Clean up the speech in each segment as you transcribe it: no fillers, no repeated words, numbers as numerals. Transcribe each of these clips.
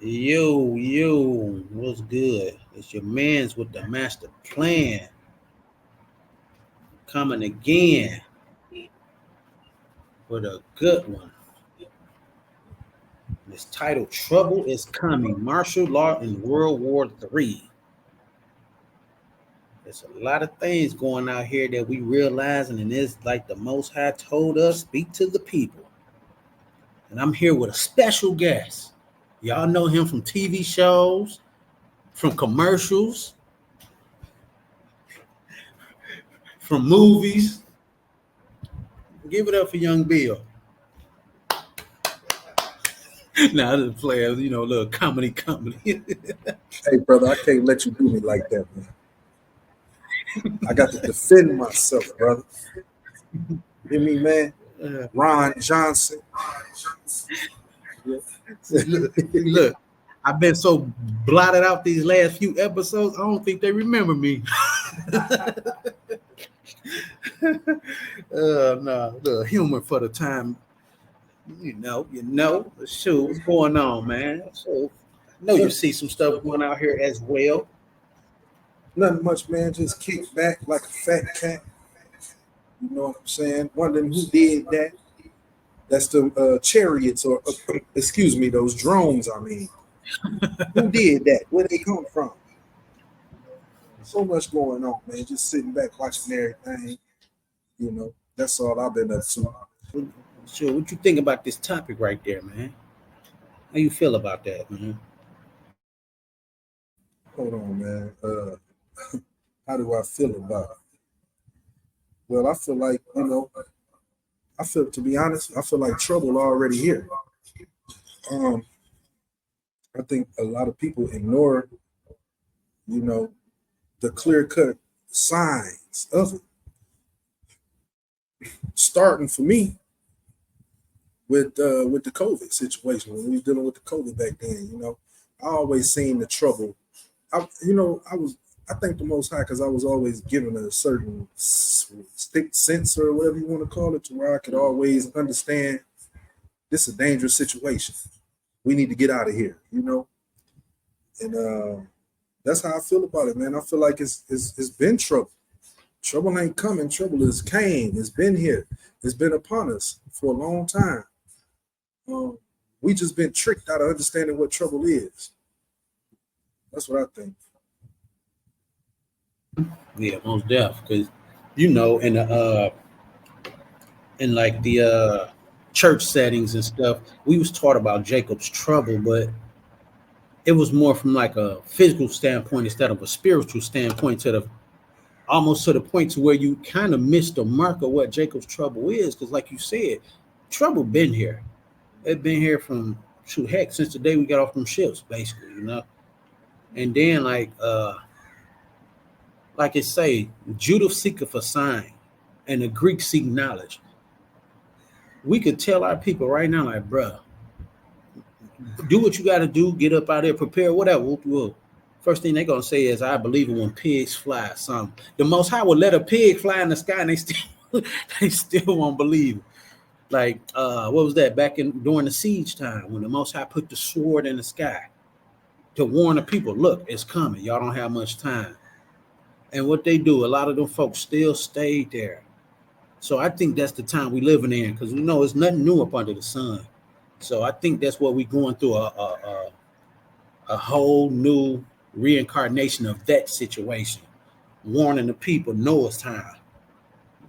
Yo, what's good? It's your man's with the master plan coming again with a good one. It's titled Trouble is Coming Martial Law in World War III. There's a lot of things going out here that we realizing, and it's like the Most High told us speak to the people. And I'm here with a special guest. Y'all know him from TV shows, from commercials, from movies. Give it up for Young Bill. Now the players, little comedy. Hey, brother, I can't let you do me like that, man. I got to defend myself, brother. Hear me, man? Ron Johnson. Look, I've been so blotted out these last few episodes, I don't think they remember me. No, the humor for the time. Shoot, what's going on, man? So I know you see some stuff going out here as well. Nothing much, man. Just kick back like a fat cat. You know what I'm saying? Wondering who did that. That's the chariots, or excuse me, those drones. I mean, who did that? Where they come from? So much going on, man. Just sitting back watching everything. That's all I've been up to. Sure, what you think about this topic right there, man? How you feel about that, man? Hold on, man. How do I feel about it? Well, I feel like, to be honest, I feel like trouble already here. I think a lot of people ignore, the clear-cut signs of it. Starting for me with the COVID situation, when we was dealing with the COVID back then, I always seen the trouble. I thank the Most High because I was always given a certain sixth sense, or whatever you want to call it, to where I could always understand this is a dangerous situation. We need to get out of here, and that's how I feel about it, man. I feel like it's been trouble. Trouble ain't coming. Trouble is came. It's been here. It's been upon us for a long time. We just been tricked out of understanding what trouble is. That's what I think. Yeah, most deaf. Because in the church settings and stuff, we was taught about Jacob's trouble, but it was more from like a physical standpoint instead of a spiritual standpoint, almost to the point to where you kind of missed the mark of what Jacob's trouble is. Because like you said, trouble been here. It's been here from since the day we got off from ships, basically, And then like it say, Judah seeketh a sign, and the Greeks seek knowledge. We could tell our people right now, like, bruh, do what you got to do, get up out there, prepare, whatever. First thing they're going to say is, I believe it when pigs fly or something. The Most High will let a pig fly in the sky, and they still won't believe it. Like, what was that back during the siege time when the Most High put the sword in the sky to warn the people, look, it's coming. Y'all don't have much time. And what they do, a lot of them folks still stayed there. So I think that's the time we living in, because we know it's nothing new up under the sun. So I think that's what we're going through, a whole new reincarnation of that situation, warning the people, Noah's time.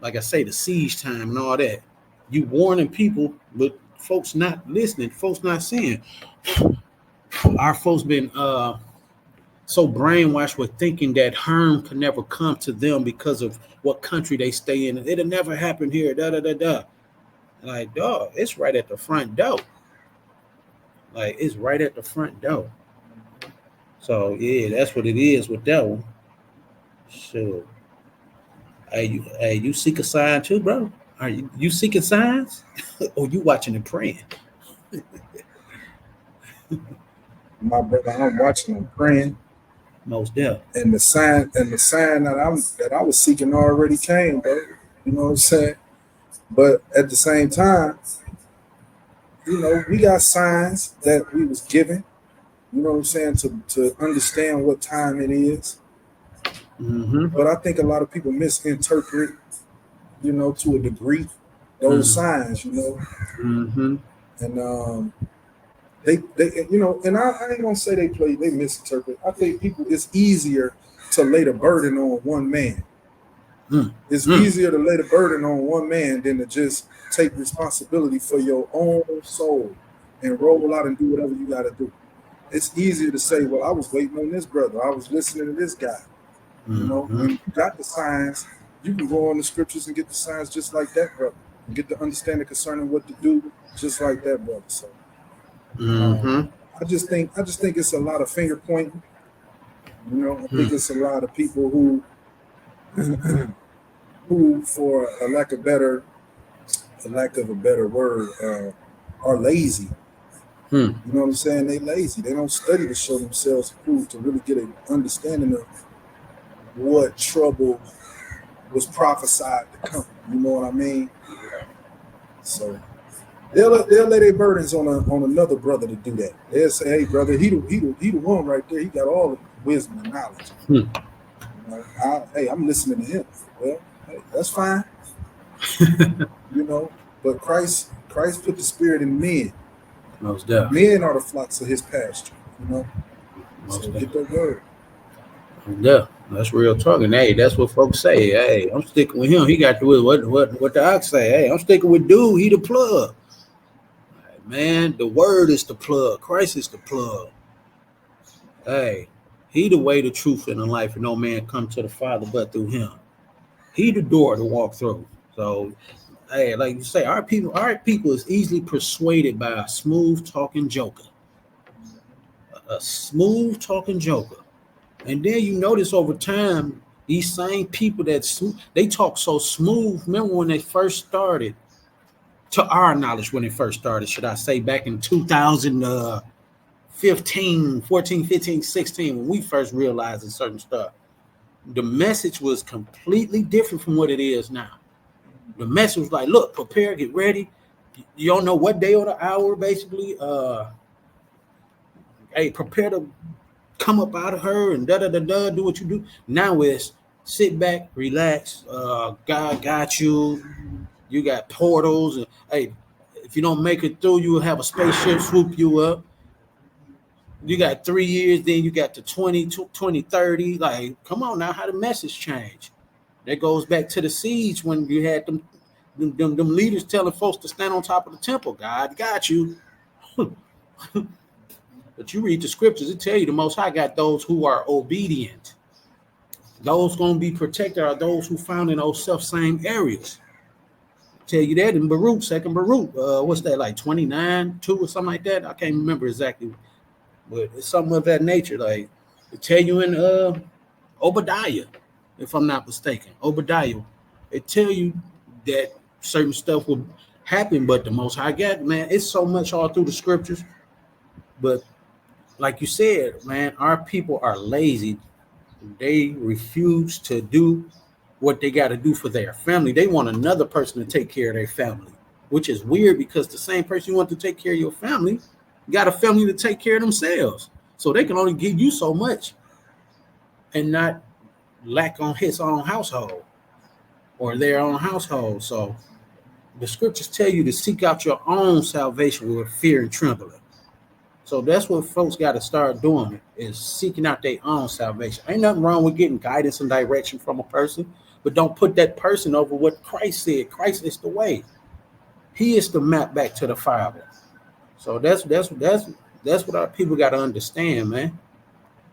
Like I say, the siege time and all that. You warning people, but folks not listening, folks not seeing. Our folks been so brainwashed with thinking that harm could never come to them because of what country they stay in. It'll never happen here. Like, dog, it's right at the front door. Like, it's right at the front door. So yeah, that's what it is with that one. So, you seek a sign too, bro? Are you seeking signs, or you watching and praying? My brother, I'm watching and praying. Most definitely. And the sign that I was seeking already came, bro. You know what I'm saying? But at the same time, we got signs that we was given. You know what I'm saying? To understand what time it is. Mm-hmm. But I think a lot of people misinterpret, to a degree, those signs, Mm-hmm. and they and I ain't gonna say they misinterpret. I think it's easier to lay the burden on one man. It's easier to lay the burden on one man than to just take responsibility for your own soul and roll out and do whatever you got to do. It's easier to say, well, I was waiting on this brother. I was listening to this guy. When you got the signs, you can go on the scriptures and get the signs just like that brother, and get the understanding concerning what to do just like that brother. So I just think it's a lot of finger pointing. I think it's a lot of people who for a lack of a better word, are lazy. You know what I'm saying? They lazy. They don't study to show themselves approved to really get an understanding of what trouble was prophesied to come. You know what I mean? So they'll lay their burdens on another brother to do that. They'll say, "Hey, brother, he the one right there. He got all the wisdom and knowledge." I'm listening to him. Well, hey, that's fine. But Christ put the spirit in men. Most definitely. Men are the flocks of his pasture. So get that word. Yeah, that's real talking. Hey, that's what folks say. Hey, I'm sticking with him. He got to what the ox say. Hey, I'm sticking with dude. He the plug. Hey, man, the word is the plug. Christ is the plug. Hey, he the way, the truth, and the life, and no man come to the Father but through him. He the door to walk through. So, hey, like you say, our people is easily persuaded by a smooth talking joker. A smooth talking joker. And then you notice over time, these same people they talk so smooth. Remember when they first started, to our knowledge, when they first started, should I say, back in 2015, 14, 15, 16, when we first realized certain stuff, the message was completely different from what it is now. The message was like, look, prepare, get ready. You don't know what day or the hour, basically. Hey, prepare to come up out of her and do what you do. Now it's sit back, relax. God got you. You got portals, and hey, if you don't make it through, you will have a spaceship swoop you up. You got 3 years, then you got to 2030. Like, come on now, how the message change? That goes back to the siege when you had them leaders telling folks to stand on top of the temple. God got you. But you read the scriptures, it tell you the Most High got those who are obedient. Those going to be protected are those who found in those self-same areas. Tell you that in Baruch, second Baruch. What's that, like 29:2 or something like that? I can't remember exactly. But it's something of that nature. Like, it tell you in Obadiah, if I'm not mistaken. Obadiah, it tell you that certain stuff will happen, but the Most High got, man, it's so much all through the scriptures. But like you said, man, our people are lazy. They refuse to do what they got to do for their family. They want another person to take care of their family, which is weird because the same person you want to take care of your family got a family to take care of themselves. So they can only give you so much and not lack on his own household or their own household. So the scriptures tell you to seek out your own salvation with fear and trembling. So that's what folks got to start doing, is seeking out their own salvation. Ain't nothing wrong with getting guidance and direction from a person, but don't put that person over what Christ said. Christ is the way. He is the map back to the Father. So that's what our people got to understand, man.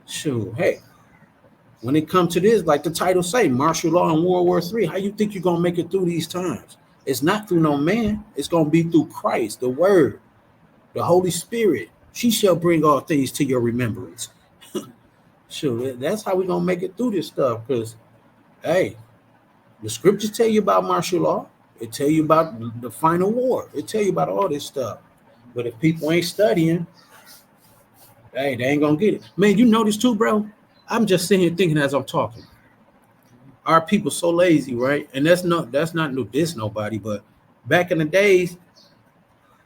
Shoot, hey, when it comes to this, like the title say, martial law in World War III, how you think you're gonna make it through these times? It's not through no man. It's gonna be through Christ, the Word, the Holy Spirit. She shall bring all things to your remembrance. Sure, that's how we're gonna make it through this stuff. Because, hey, the scriptures tell you about martial law. It tell you about the final war. It tell you about all this stuff. But if people ain't studying, hey, they ain't gonna get it. Man, you know this too, bro. I'm just sitting here thinking as I'm talking. Our people so lazy, right? And that's not no diss nobody, but back in the days,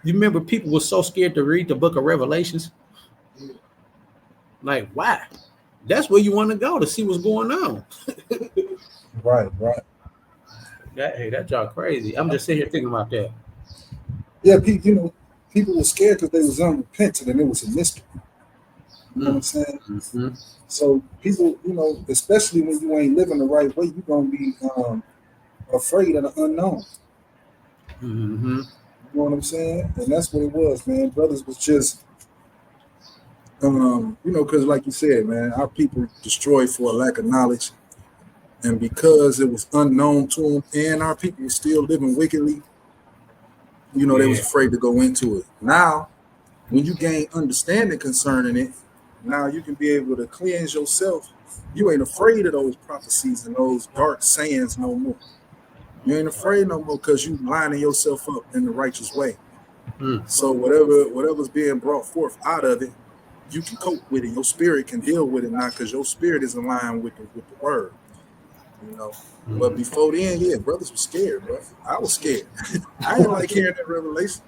you remember people were so scared to read the book of Revelations? Like, why? That's where you want to go to see what's going on. Right. Hey, that y'all crazy. I'm just sitting here thinking about that. Yeah, people were scared because they was unrepentant and it was a mystery. You know what I'm saying? Mm-hmm. So people, especially when you ain't living the right way, you're gonna be afraid of the unknown. Mm-hmm. You know what I'm saying? And that's what it was, man. Brothers was just, because like you said, man, our people destroyed for a lack of knowledge, and because it was unknown to them, and our people were still living wickedly. They was afraid to go into it. Now, when you gain understanding concerning it, now you can be able to cleanse yourself. You ain't afraid of those prophecies and those dark sayings no more. You ain't afraid no more because you lining yourself up in the righteous way. So whatever's being brought forth out of it, you can cope with it. Your spirit can deal with it now because your spirit is in line with the word. But before then, yeah, brothers were scared, bro. I was scared. I didn't like hearing that revelation.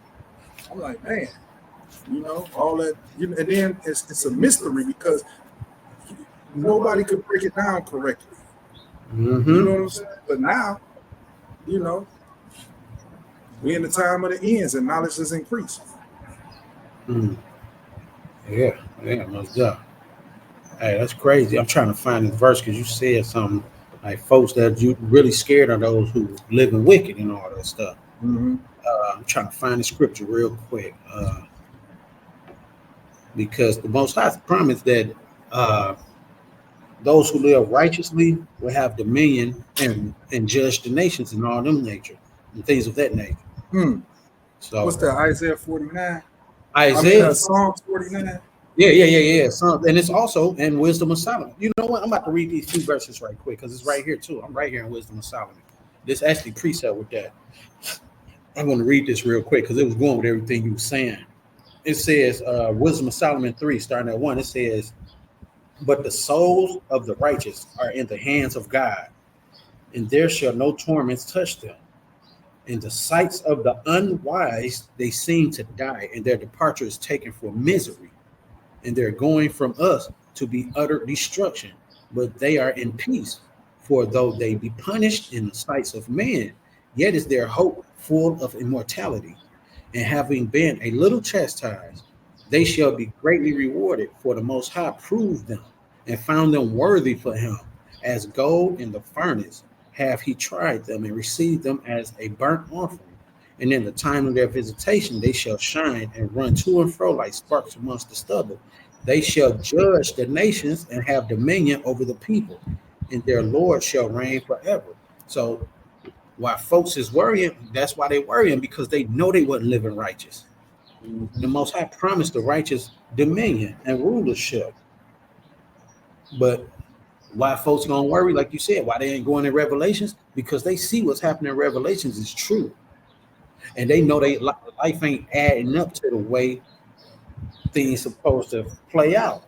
I'm like, man, all that, and then it's a mystery because nobody could break it down correctly. Mm-hmm. You know what I'm saying? But now, we're in the time of the ends and knowledge has increased. Yeah, most definitely. Hey, that's crazy. I'm trying to find this verse because you said something like folks that you really scared of those who live in wicked and all that stuff. Mm-hmm. I'm trying to find the scripture real quick because the Most High promised that those who live righteously will have dominion and judge the nations and all them nature and things of that nature. So what's that? Isaiah 49. Isaiah, Psalms 49. Yeah. And it's also in Wisdom of Solomon. You know what? I'm about to read these two verses right quick because it's right here too. I'm right here in Wisdom of Solomon. This actually precept with that. I'm going to read this real quick because it was going with everything you were saying. It says, Wisdom of Solomon 3, starting at 1, it says, but the souls of the righteous are in the hands of God, and there shall no torments touch them. In the sights of the unwise, they seem to die, and their departure is taken for misery. And they're going from us to be utter destruction, but they are in peace. For though they be punished in the sights of man, yet is their hope full of immortality. And having been a little chastised, they shall be greatly rewarded. For the Most High proved them and found them worthy for him. As gold in the furnace have he tried them and received them as a burnt offering. And in the time of their visitation, they shall shine and run to and fro like sparks amongst the stubble. They shall judge the nations and have dominion over the people, and their Lord shall reign forever. So while folks is worrying, that's why they worrying, because they know they wasn't living righteous. The Most High promised the righteous dominion and rulership. But why folks gonna worry, like you said, why they ain't going in Revelations? Because they see what's happening in Revelations is true. And they know they life ain't adding up to the way things supposed to play out.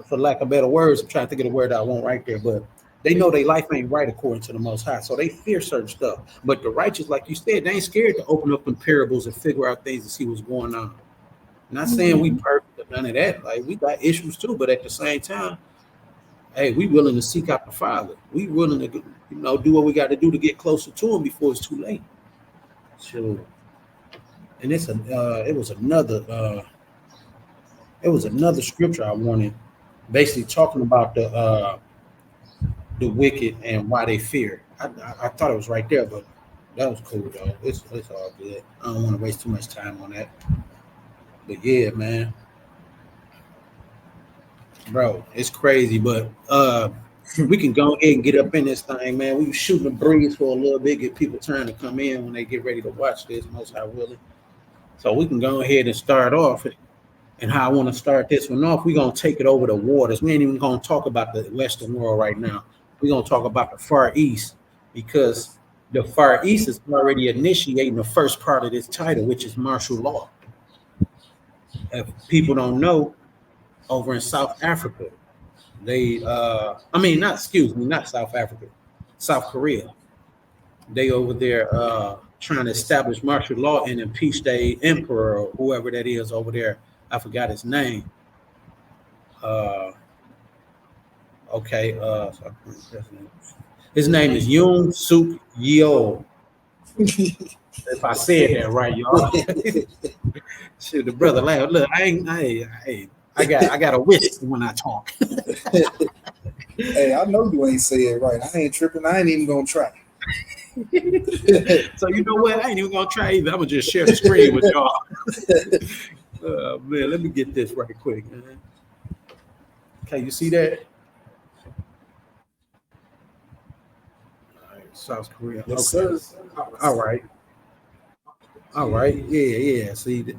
For lack of better words, I'm trying to think of the word I want right there, but they know their life ain't right according to the Most High, so they fear certain stuff. But the righteous, like you said, they ain't scared to open up in parables and figure out things and see what's going on. Not saying we perfect or none of that. Like, we got issues too, but at the same time, hey, we willing to seek out the Father. We willing to, do what we got to do to get closer to Him before it's too late. So, and it was another scripture I wanted, basically talking about the wicked and why they fear. I thought it was right there, but that was cool though. It's all good. I don't want to waste too much time on that. But yeah, man, bro, it's crazy. But we can go ahead and get up in this thing, man. We were shooting the breeze for a little bit, get people trying to come in when they get ready to watch this, Most High willing. So we can go ahead and start off. And how I want to start this one off, we're going to take it over the waters. We ain't even going to talk about the Western world right now. We're going to talk about the Far East, because the Far East is already initiating the first part of this title, which is martial law. If people don't know, over in South Africa, not South Africa, South Korea. They over there trying to establish martial law and impeach the emperor or whoever that is over there. I forgot his name. Okay. His name is Yoon Suk Yeol. If I said that right, y'all. Shit, the brother laughed. Look, I got a whisper when I talk. Hey, I know you ain't say it right. I ain't tripping. I ain't even gonna try. So you know what? I ain't even gonna try either. I'm gonna just share the screen with y'all. Man, let me get this right quick. Okay, you see that? All right, South Korea. Yes, Okay. sir. All right. All right. Yeah. See,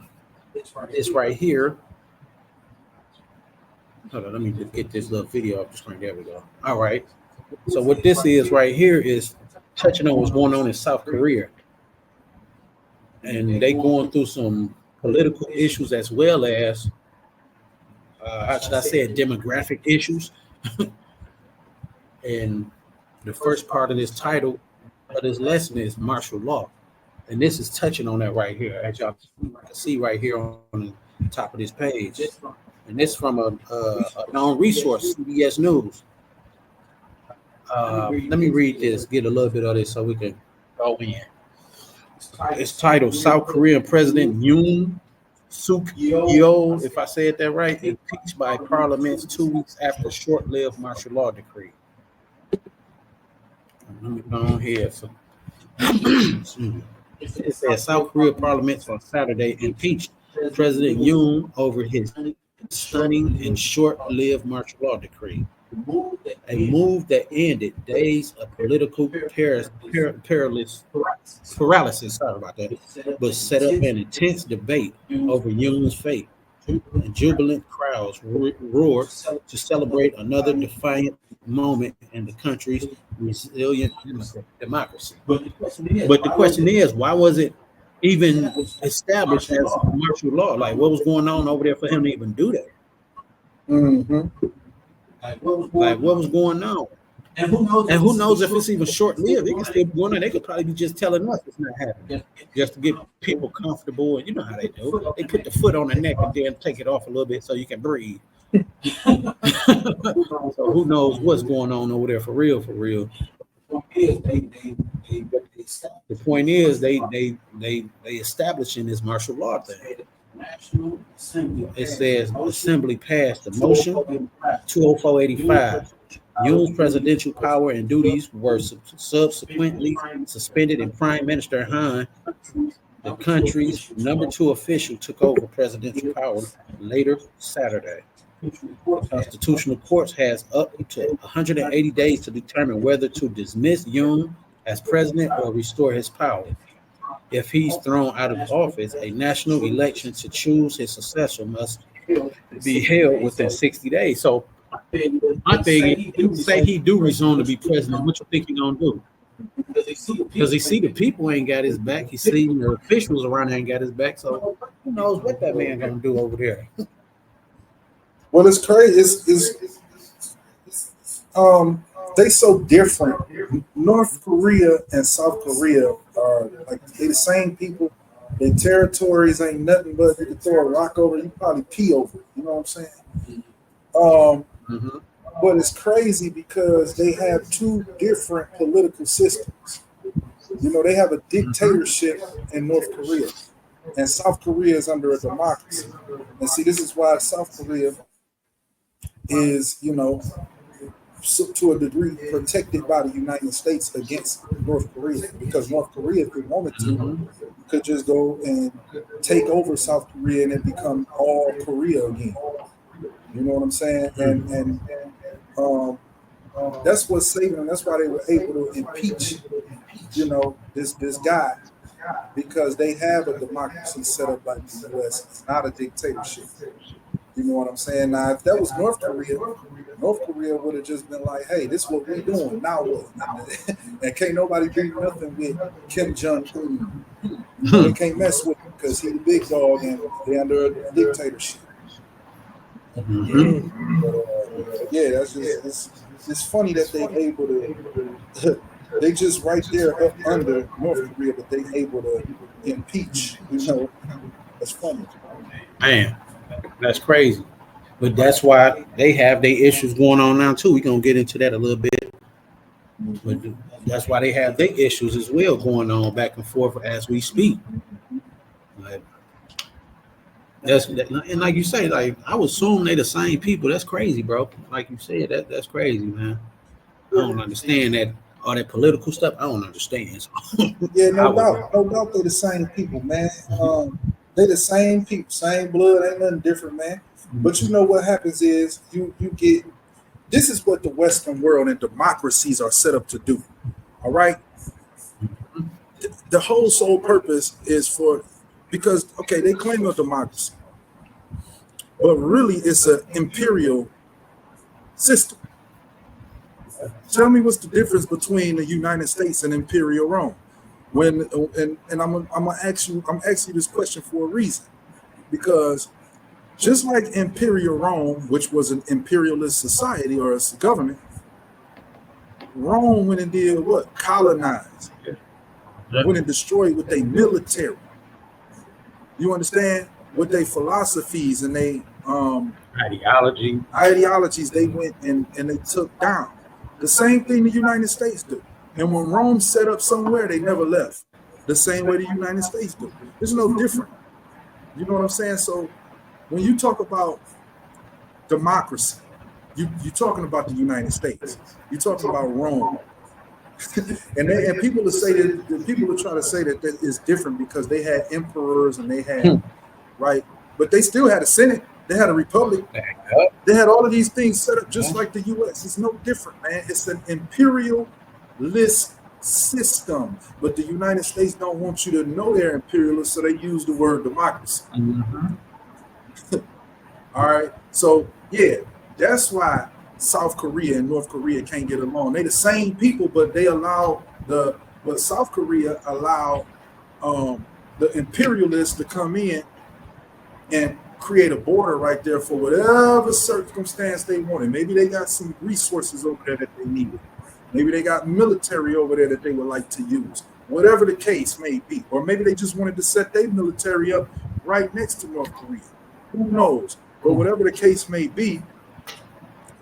it's right here. Hold on, let me just get this little video off the screen. There we go. All right. So what this is right here is touching on what's going on in South Korea, and they going through some political issues as well as how should I say it, demographic issues. And the first part of this title of this lesson is martial law, and this is touching on that right here, as y'all can see right here on the top of this page. And this from a known resource, CBS News. Let me read this, get a little bit of this so we can go in. It's titled South Korean President Yoon Suk Yeol, if I said that right, impeached by parliament 2 weeks after short-lived martial law decree. Let me go on here. So, it says South Korea parliament on Saturday impeached President Yoon over his stunning and short-lived martial law decree, a move that ended days of political paralysis. Sorry about that, but set up an intense debate over Yoon's fate. And jubilant crowds roared to celebrate another defiant moment in the country's resilient democracy. But the question is, why was it even established as martial law? Like, what was going on over there for him to even do that? Mm-hmm. Like, what was going on? And who knows if it's even short-lived? It can still be going on. They could probably be just telling us it's not happening, just to get people comfortable. And you know how they do. They put the foot on the neck and then take it off a little bit so you can breathe. So who knows what's going on over there for real, for real. The point is they establishing this martial law thing. It says Assembly passed the motion 20485. Yoon's presidential power and duties were subsequently suspended, and Prime Minister Han, the country's #2 official, took over presidential power later Saturday. The Constitutional Court has up to 180 days to determine whether to dismiss Yoon as president or restore his power. If he's thrown out of office, a national election to choose his successor must be held within 60 days. So my thing is, say he do resume to be president, what you think he gonna do? Because he see the people ain't got his back. He see the officials around there ain't got his back. So who knows what that man gonna do over there? Well, it's crazy. They so different. North Korea and South Korea are like they the same people. Their territories ain't nothing but you can throw a rock over, you probably pee over it. You know what I'm saying? But it's crazy because they have two different political systems. You know, they have a dictatorship in North Korea, and South Korea is under a democracy. And see, this is why South Korea is, you know, to a degree protected by the United States against North Korea, because North Korea, if they wanted to, could just go and take over South Korea and it become all Korea again. You know what I'm saying? And that's what's saving them. That's why they were able to impeach, you know, this guy, because they have a democracy set up like the U.S. It's not a dictatorship. You know what I'm saying? Now, if that was North Korea would have just been like, hey, this is what we're doing. Now what? And can't nobody do nothing with Kim Jong-un. You know, they can't mess with him because he's the big dog and they're under a dictatorship. Yeah, that's just it's funny that they able to they just right there up under North Korea, but they able to impeach. You know, that's funny. Man, that's crazy. But that's why they have their issues going on now too. We're gonna get into that a little bit. But that's why they have their issues as well going on back and forth as we speak. Like, and like you say, like I would assume they the same people. That's crazy, bro. Like you said, that's crazy, man. I don't understand that all that political stuff. I don't understand. Yeah, no doubt they're the same people, man. They're the same people, same blood, ain't nothing different, man. But you know what happens is you get this is what the Western world and democracies are set up to do. All right. The whole sole purpose is because okay, they claim a democracy, but really it's an imperial system. Tell me what's the difference between the United States and Imperial Rome? And I'm gonna ask you, I'm asking you this question for a reason, because just like Imperial Rome, which was an imperialist society or a government, Rome went and did what? Colonized. Went and destroyed with their military. You understand? With their philosophies and they ideologies they went and they took down. The same thing the United States do. And when Rome set up somewhere, they never left. The same way the United States do. It's no different. You know what I'm saying? So when you talk about democracy, you're talking about the United States. You're talking about Rome. and people will say that people will try to say that is different because they had emperors and they had right, but they still had a Senate. They had a republic. They had all of these things set up just like the U.S. It's no different, man. It's an imperialist system, but the United States don't want you to know they're imperialist, so they use the word democracy. All right, so yeah, that's why South Korea and North Korea can't get along. They're the same people, but they allow but South Korea allow the imperialists to come in and create a border right there for whatever circumstance they wanted. Maybe they got some resources over there that they needed. Maybe they got military over there that they would like to use. Whatever the case may be. Or maybe they just wanted to set their military up right next to North Korea. Who knows? But whatever the case may be,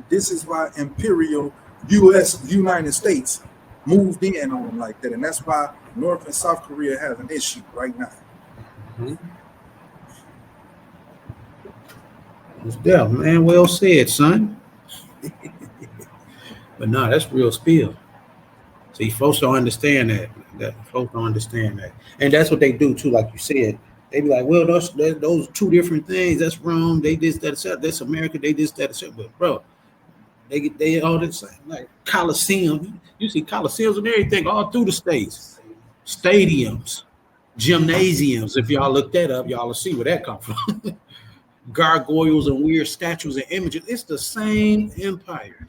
this is why imperial United States moved in on them like that. And that's why North and South Korea have an issue right now. Yeah, man, well said, son. But no, that's real spill. See, folks don't understand that. Folks don't understand that. And that's what they do too, like you said. They be like, well, those two different things. That's Rome. They this, that, etc. That's America. They this, that, etc. But bro, they all the same. Like Coliseum. You see Coliseums and everything all through the states. Stadiums, gymnasiums. If y'all look that up, y'all will see where that comes from. Gargoyles and weird statues and images. It's the same empire.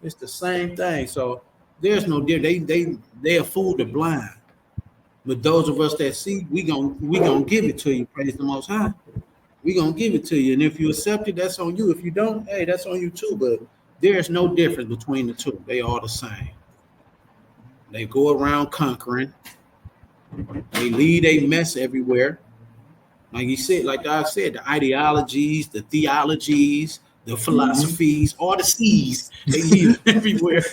It's the same thing. So there's no difference. They'll fool the blind. But those of us that see, we gonna give it to you. Praise the Most High. We gonna give it to you. And if you accept it, that's on you. If you don't, hey, that's on you too. But there's no difference between the two. They are the same. They go around conquering. They lead a mess everywhere. Like you said, like I said, the ideologies, the theologies, the philosophies, all the C's, they leave everywhere.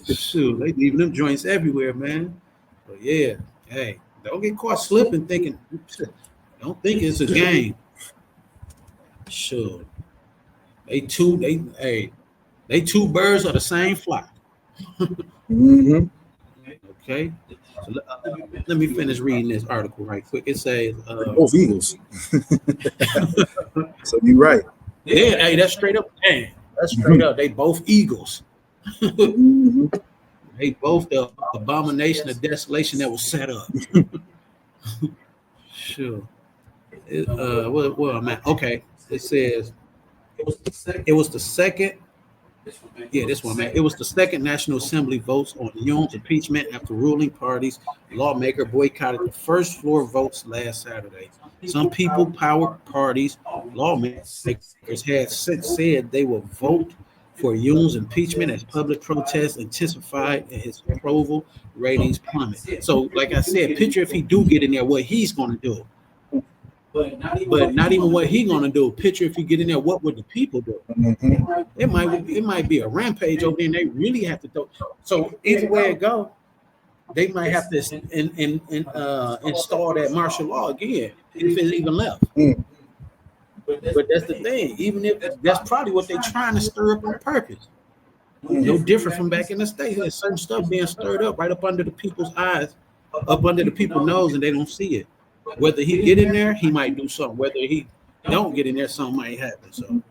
Shoot, they leaving them joints everywhere, man. But yeah, hey, don't get caught slipping thinking, don't think it's a game. Sure. They two birds are the same flock. Okay. So let me finish reading this article right quick. It says both eagles. So you're right. Yeah, hey, that's straight up. Man, that's straight up. They both eagles. They both the abomination of desolation that was set up. Sure. Well, I'm at. Okay. It says it was the second. Yeah, this one, man. It was the second National Assembly votes on Young's impeachment after ruling parties lawmaker boycotted the first floor votes last Saturday. Some people-powered parties lawmakers had said they will vote for Young's impeachment as public protests intensified and his approval ratings plummet. So, like I said, picture if he do get in there, what he's going to do. but not even what he gonna do. Picture if you get in there, what would the people do? Mhm. It might be a rampage over there, and they really have to do. So either way it go, they might have to install that martial law again if it's even left. Mm. But that's the thing. Even if that's probably what they're trying to stir up on purpose. No different from back in the States. There's certain stuff being stirred up right up under the people's eyes, up under the people's nose, and they don't see it. Whether he get in there, he might do something. Whether he don't get in there, something might happen. So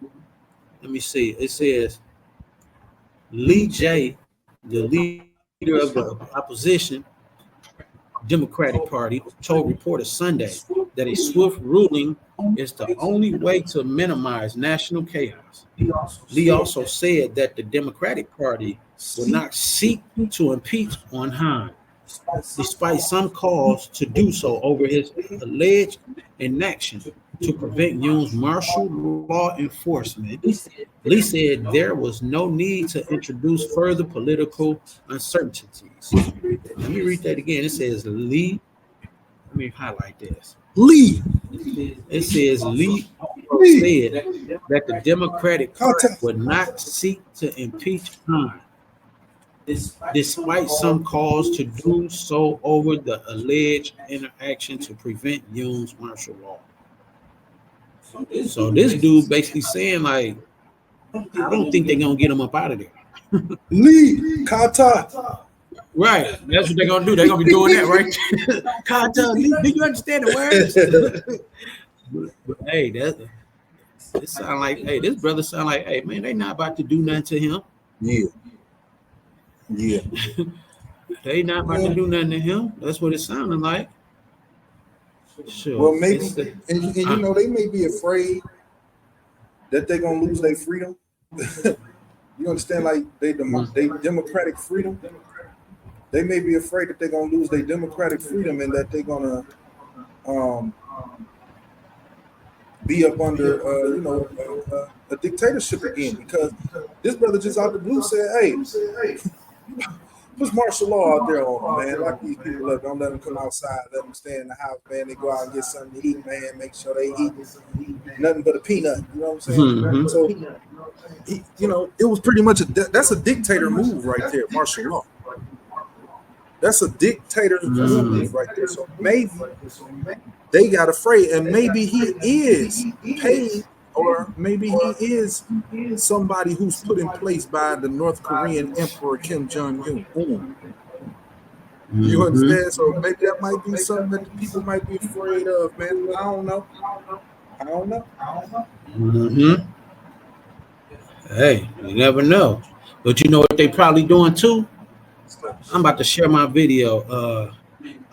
let me see. It says Lee J, the leader of the opposition Democratic Party, told reporters Sunday that a swift ruling is the only way to minimize national chaos. Lee also said that the Democratic Party will not seek to impeach on Hahn, despite some calls to do so over his alleged inaction to prevent Yoon's martial law enforcement. Lee said there was no need to introduce further political uncertainties. Let me read that again. It says Lee. Let me highlight this. Lee. It says Lee said that the Democratic Party would not seek to impeach Hahn, despite some calls to do so over the alleged interaction to prevent Yoon's martial law. So this dude basically saying like, I don't think they're gonna get him up out of there. Lee. Kata. Right, that's what they're gonna do. They're gonna be doing that, right? Kata, do you understand the words? But hey, it sound like, hey, this brother sound like, hey man, they not about to do nothing to him. Yeah. They not about to do nothing to him. That's what it sounded like. Sure. Well, maybe, and you know, they may be afraid that they're gonna lose their freedom. You understand? Like they democratic freedom. They may be afraid that they're gonna lose their democratic freedom and that they're gonna be up under a dictatorship again. Because this brother just out the blue said, "Hey, put martial law out there on them, man. Lock these people up. Don't let them come outside. Let them stay in the house, man. They go out and get something to eat, man. Make sure they eat nothing but a peanut. You know what I'm saying?" Mm-hmm. So, it was pretty much that's a dictator move right there, martial law. That's a dictator move right there. So maybe they got afraid, and maybe he is paid, or maybe he is somebody who's put in place by the North Korean Emperor Kim Jong-un. You understand? So maybe that might be something that the people might be afraid of, man. I don't know. Mm-hmm. Hey, you never know. But you know what they probably doing too? I'm about to share my video.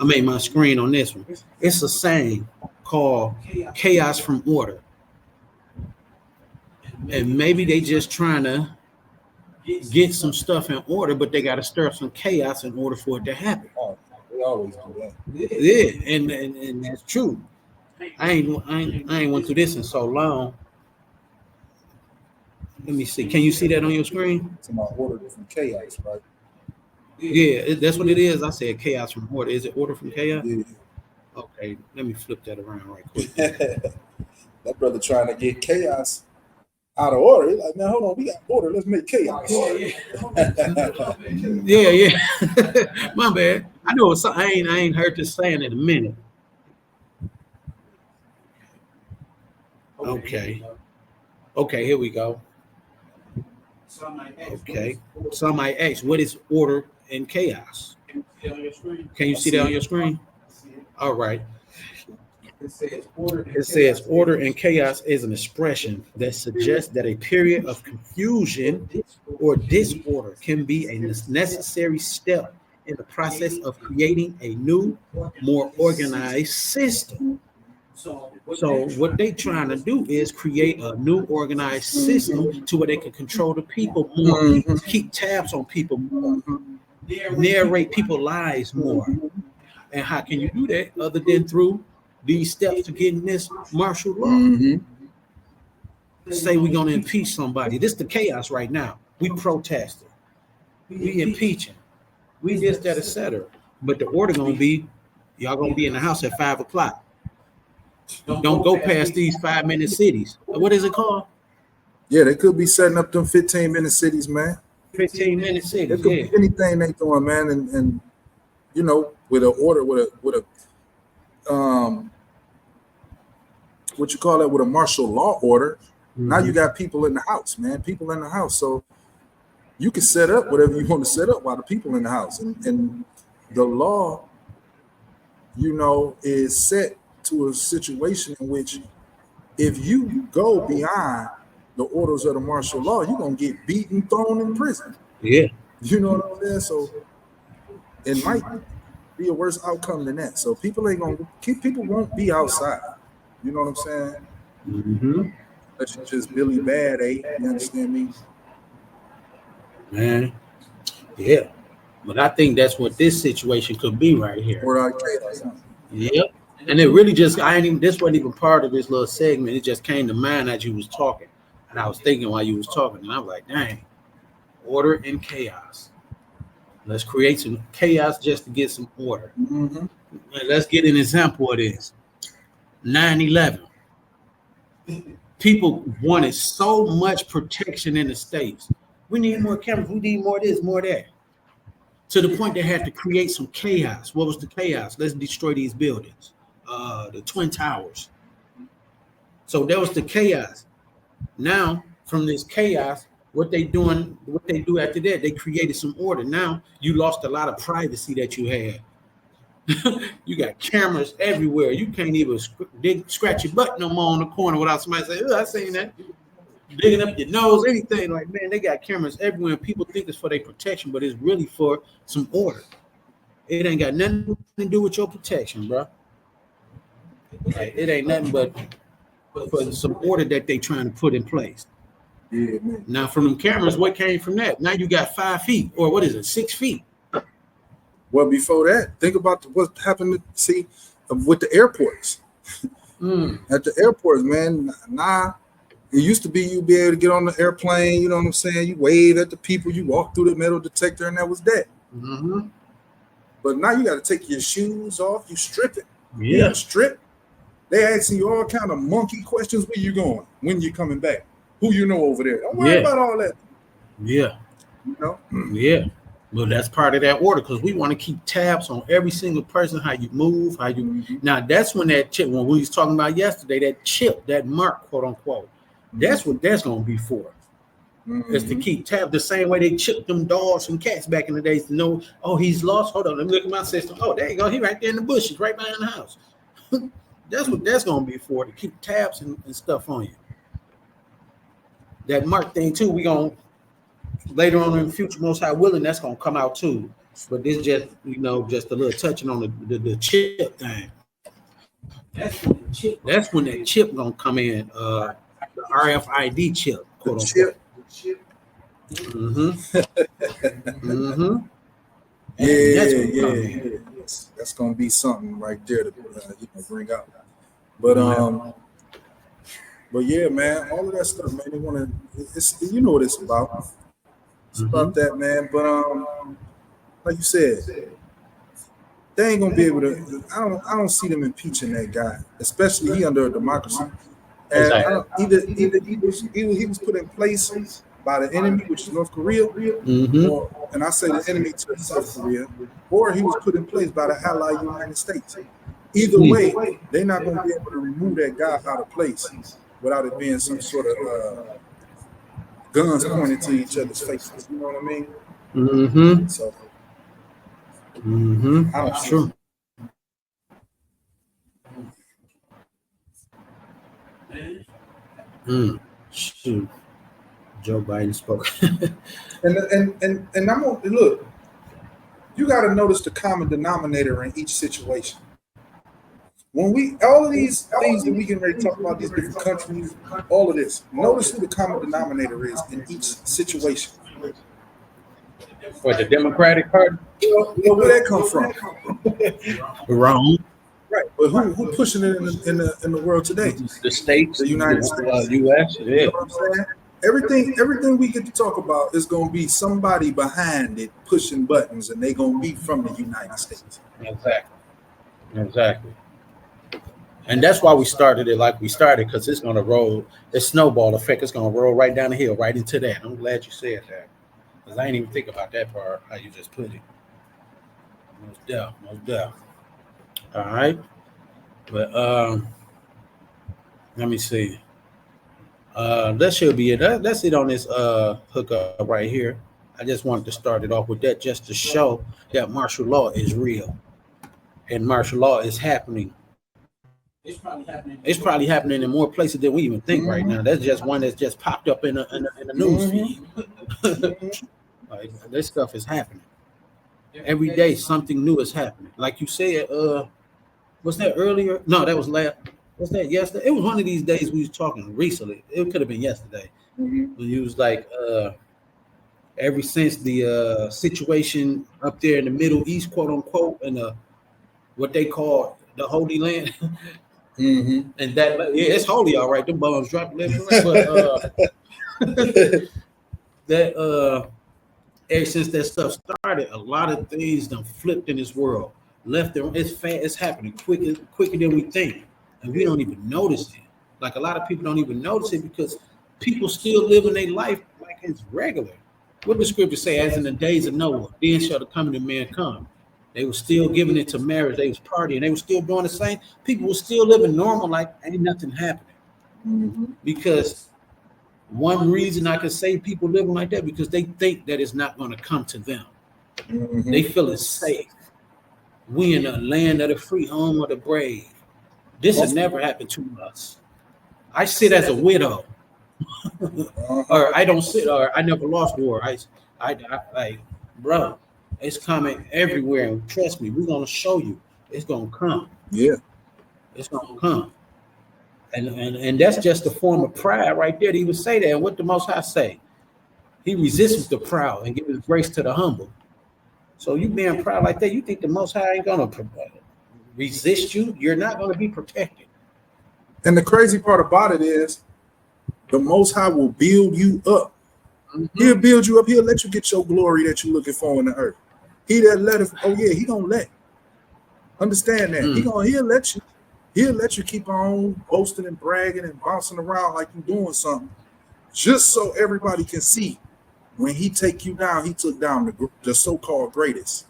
I made my screen on this one. It's a saying called chaos from order. And maybe they just trying to get some stuff in order, but they got to stir up some chaos in order for it to happen. Oh, they always do that. Yeah, and that's true. I ain't went through this in so long. Let me see. Can you see that on your screen? It's about order from chaos, right? Yeah, that's what it is. I said chaos from order. Is it order from chaos? Yeah. Okay, let me flip that around right quick. That brother trying to get chaos out of order. He's like, man, hold on, we got order. Let's make chaos. Yeah. My bad. I know it's, I ain't heard this saying in a minute. Okay, here we go. Okay, some might ask, what is order and chaos? Can you see that on your screen? All right. It says order and chaos is an expression that suggests that a period of confusion or disorder can be a necessary step in the process of creating a new, more organized system. So what they trying to do is create a new organized system to where they can control the people more, keep tabs on people more, narrate people's lives more. And how can you do that other than through these steps to getting this martial law? Say we're gonna impeach somebody. This is the chaos right now. We protesting, we impeaching, we this, that, etc. But the order gonna be, y'all gonna be in the house at 5 o'clock. Don't go past these 5-minute cities. What is it called? Yeah, they could be setting up them 15-minute cities, man. 15-minute It cities. could be anything they doing, man, and you know, with an order, with a what you call it, with a martial law order. Mm-hmm. Now you got people in the house, man. People in the house, so you can set up whatever you want to set up while the people in the house, and the law, you know, is set to a situation in which if you go beyond the orders of the martial law, you're gonna get beaten, thrown in prison. Yeah. You know what I'm saying? So it might be a worse outcome than that. So people won't be outside. You know what I'm saying? Mm-hmm. That's just Billy Bad, eh? You understand me? Man. Yeah. But I think that's what this situation could be right here. Yep. And it really just, this wasn't even part of this little segment. It just came to mind as you was talking. And I was thinking while you was talking, and I was like, dang, order and chaos. Let's create some chaos just to get some order. Mm-hmm. Let's get an example of this. 9/11. People wanted so much protection in the States. We need more cameras. We need more of this, more of that. To the point they had to create some chaos. What was the chaos? Let's destroy these buildings. The Twin Towers. So that was the chaos. Now, from this chaos, what they do after that, they created some order. Now you lost a lot of privacy that you had. You got cameras everywhere. You can't even scratch your butt no more on the corner without somebody saying, "Oh, I seen that." Digging up your nose, anything. Like, man, they got cameras everywhere. And people think it's for their protection, but it's really for some order. It ain't got nothing to do with your protection, bro. Like, it ain't nothing but for some order that they trying to put in place. Yeah, man. Now, from them cameras, what came from that? Now you got 5 feet, or what is it, 6 feet? Well, before that, think about what happened with the airports. At the airports, man, it used to be you'd be able to get on the airplane, you know what I'm saying? You wave at the people, you walk through the metal detector, and that was that. Mm-hmm. But now you got to take your shoes off, you strip it. Yeah. You got to strip. They asking you all kind of monkey questions. Where you going? When you coming back? Who you know over there? Don't worry about all that. Yeah. You know? Yeah. Well, that's part of that order because we want to keep tabs on every single person, how you move, how you. Mm-hmm. Now, that's when that chip, when we was talking about yesterday, that chip, that mark, quote unquote, that's what that's going to be for. Mm-hmm. Is to keep tabs the same way they chipped them dogs and cats back in the days to know, oh, he's lost. Hold on, let me look at my system. Oh, there you go. He right there in the bushes, right behind the house. That's what that's going to be for, to keep tabs and stuff on you. That mark thing, too, we going to. Later on in the future, most high willing, that's gonna come out too. But this just, just a little touching on the chip thing. That's when that chip gonna come in. The RFID chip, quote unquote. Mm-hmm. Mm-hmm. Yeah. That's gonna be something right there to bring out. But yeah, man, all of that stuff, man. They wanna, it's what it's about. It's about that, man. But like you said, they ain't gonna be able to. I don't see them impeaching that guy, especially he under a democracy. And either he was put in place by the enemy, which is North Korea, and I say the enemy to South Korea, or he was put in place by the ally United States. Either way, they're not gonna be able to remove that guy out of place without it being some sort of guns pointed to each other's faces. You know what I mean? Mm-hmm. So, That's true. Shoot. Joe Biden spoke. and I'm gonna look. You got to notice the common denominator in each situation. When all of these things that we can ready to talk about, these different countries, all of this, notice who the common denominator is in each situation. For the Democratic Party? Where that come from? Wrong. Right, but who pushing it in the world today? The states, the United States, U.S. Yeah. You know what I'm saying? Everything we get to talk about is going to be somebody behind it pushing buttons, and they're going to be from the United States. Exactly. And that's why we started it like we started, because it's gonna roll. The snowball effect is gonna roll right down the hill, right into that. I'm glad you said that, because I didn't even think about that part. How you just put it. Most deaf, most deaf. All right, but let me see. That should be it. That's it on this hookup right here. I just wanted to start it off with that, just to show that martial law is real and martial law is happening. It's probably happening in more places than we even think right now. That's just one that's just popped up in the news feed. Like, this stuff is happening every day. Something new is happening. Like you said, was that earlier? No, that was last. Was that yesterday? It was one of these days we was talking recently. It could have been yesterday. When you was like, ever since the situation up there in the Middle East, quote unquote, and what they call the Holy Land. And that, yeah, it's holy, all right. Them bombs dropped left and right, but that ever since that stuff started, a lot of things done flipped in this world. Left and it's fast, it's happening quicker than we think, and we don't even notice it. Like, a lot of people don't even notice it because people still living their life like it's regular. What the scripture say? As in the days of Noah, then shall the coming of man come. They were still giving it to marriage. They was partying. They were still doing the same. People were still living normal, like ain't nothing happening. Because one reason I could say people living like that, because they think that it's not going to come to them. They feel it's safe. We in the land of the free, home of the brave. This has never happened to us. I sit as a widow, or I don't sit, or I never lost war. I bro. It's coming everywhere, and trust me, we're gonna show you. It's gonna come. Yeah, it's gonna come. And that's just a form of pride right there. He would say that. And what the Most High say? He resists the proud and gives grace to the humble. So you being proud like that, you think the Most High ain't gonna resist you? You're not gonna be protected. And the crazy part about it is, the Most High will build you up. He'll build you up. He'll let you get your glory that you're looking for in the earth. He that let it, oh yeah, he gonna let. Understand that. He'll let you keep on boasting and bragging and bouncing around like you're doing something, just so everybody can see when he take you down, he took down the so-called greatest.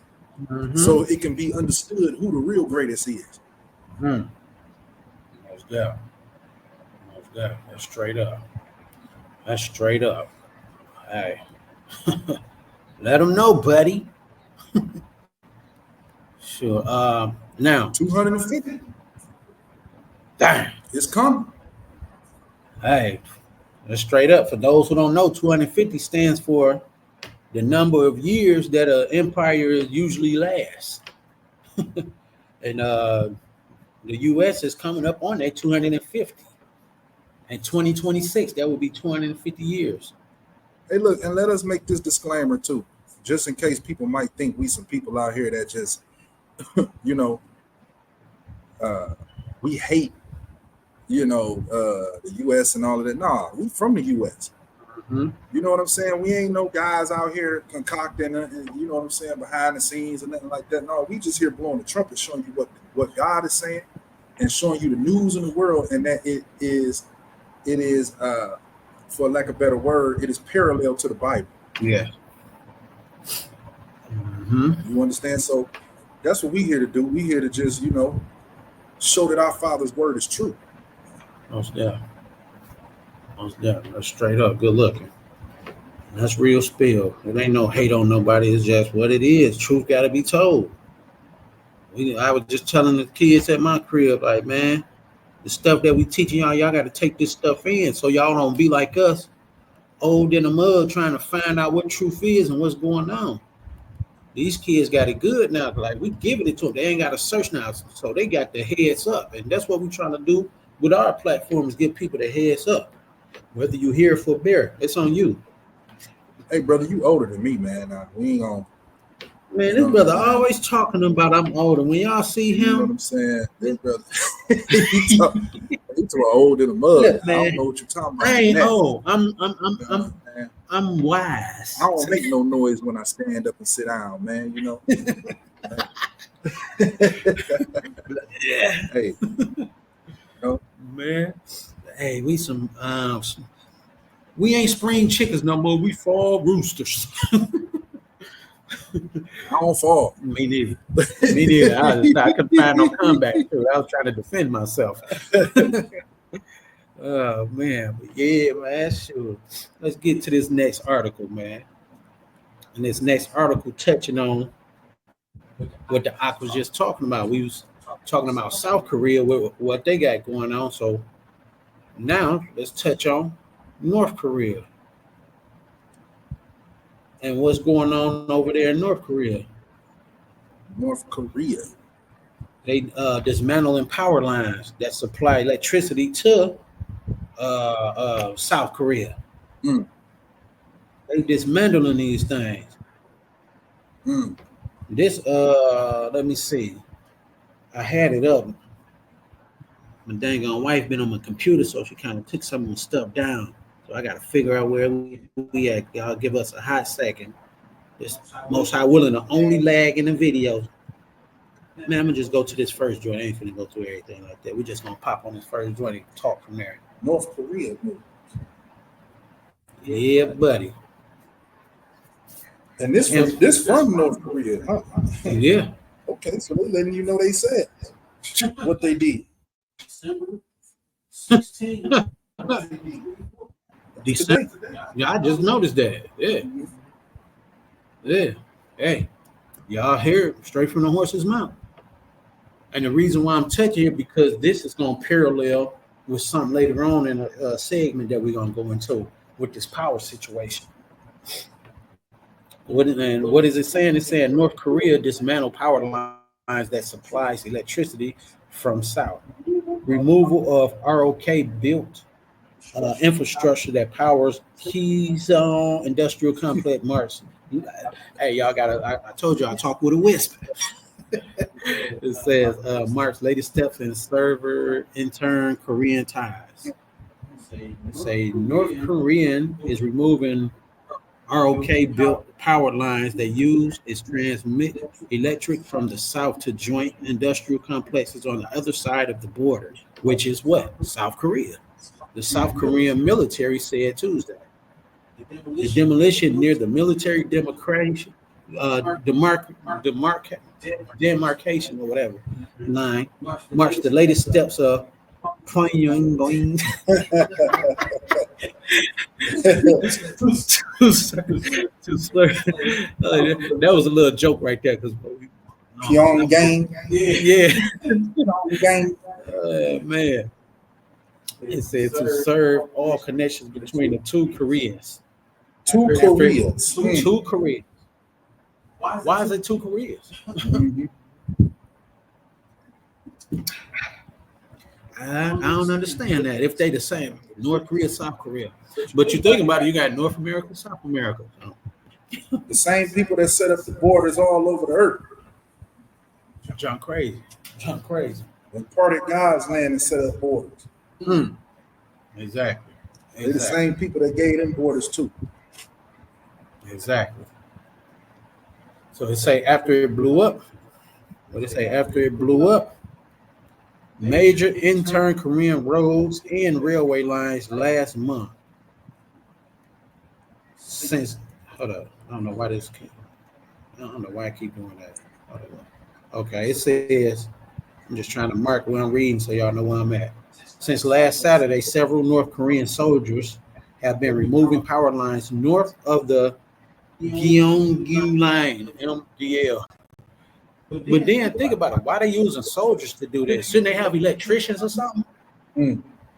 So it can be understood who the real greatest is. Most definitely. That's straight up. That's straight up. Hey, let them know, buddy. Sure. Now 250. Dang. It's coming. Hey, that's straight up. For those who don't know, 250 stands for the number of years that an empire usually lasts. And the U.S. is coming up on that 250. In 2026, that will be 250 years. Hey, look, and let us make this disclaimer too, just in case people might think we some people out here that just, we hate, the U.S. and all of that. Nah, we from the U.S. You know what I'm saying? We ain't no guys out here concocting, you know what I'm saying, behind the scenes and nothing like that. No, we just here blowing the trumpet, showing you what God is saying and showing you the news in the world, and that it is, for lack of a better word, it is parallel to the Bible. Yeah. You understand? So that's what we here to do. We here to just, show that our Father's word is true. Most definitely. That's straight up. Good looking. That's real spill. It ain't no hate on nobody. It's just what it is. Truth got to be told. I was just telling the kids at my crib, like, man, the stuff that we teaching y'all got to take this stuff in so y'all don't be like us, old in the mud, trying to find out what truth is and what's going on. These kids got it good now. Like, we giving it to them. They ain't got to search now, so they got the heads up. And that's what we're trying to do with our platform, is give people the heads up. Whether you hear it for bear, it's on you. Hey, brother, you older than me, man. We ain't gonna. Man, this brother always talking about I'm older. When y'all see him, you know what I'm saying? This brother, he talk old in the mud. Look, man, I don't know what you're talking about. I ain't old. I'm wise. I don't make no noise when I stand up and sit down, man. Yeah. Hey, man. Hey, we ain't spring chickens no more. We fall roosters. I don't fall. Me neither. Me neither. I couldn't find no comeback too. I was trying to defend myself. Oh man, but yeah, man. Sure. Let's get to this next article, man. And this next article touching on what the Ak was just talking about. We was talking about South Korea, what they got going on. So now let's touch on North Korea and what's going on over there in North Korea. North Korea. They dismantling power lines that supply electricity to South Korea. Mm. They dismantling these things. Mm. This let me see. I had it up. My dang on wife been on my computer, so she kind of took some of the stuff down. So I got to figure out where we at. Y'all give us a hot second. This Most High willing to only lag in the video. Man, I'm gonna just go to this first joint. I ain't finna go through everything like that. We just gonna pop on this first joint and talk from there. North Korea. Yeah, buddy. And this from North Korea, huh? Yeah. Okay, so they're letting you know they said what they did. December. Yeah, I just noticed that. Yeah. Yeah. Hey, y'all hear it straight from the horse's mouth. And the reason why I'm touching it because this is going to parallel with something later on in a segment that we're going to go into with this power situation. What is it saying? It's saying North Korea dismantled power lines that supplies electricity from South. Removal of ROK built infrastructure that powers Keystone Industrial Complex Mars. Hey, y'all I told you I talk with a wisp. It says Mark's latest steps in server intern Korean ties. Say North Korean is removing ROK built power lines that use its transmit electric from the south to joint industrial complexes on the other side of the border, which is what? South Korea. The South Korean military said Tuesday. The demolition near the military demarcation or whatever line marks the latest steps of Pyongyang that was a little joke right there because Pyongyang. Yeah. Pyongyang. Man. It said to serve all connections between the two Koreas. Two Koreas. Two Koreas. Why is it two Koreas? I don't understand that. If they the same, North Korea, South Korea. But you think about it, you got North America, South America. The same people that set up the borders all over the earth. John crazy. And parted God's land and set up borders. Exactly. They're the same people that gave them borders too. Exactly. So they say after it blew up, major intern Korean roads and railway lines last month. Hold up, I don't know why I keep doing that. Okay, it says, I'm just trying to mark where I'm reading so y'all know where I'm at. Since last Saturday, several North Korean soldiers have been removing power lines north of the Gyeonggi Line, MDL. But then think about it. Why are they using soldiers to do this? Shouldn't they have electricians or something?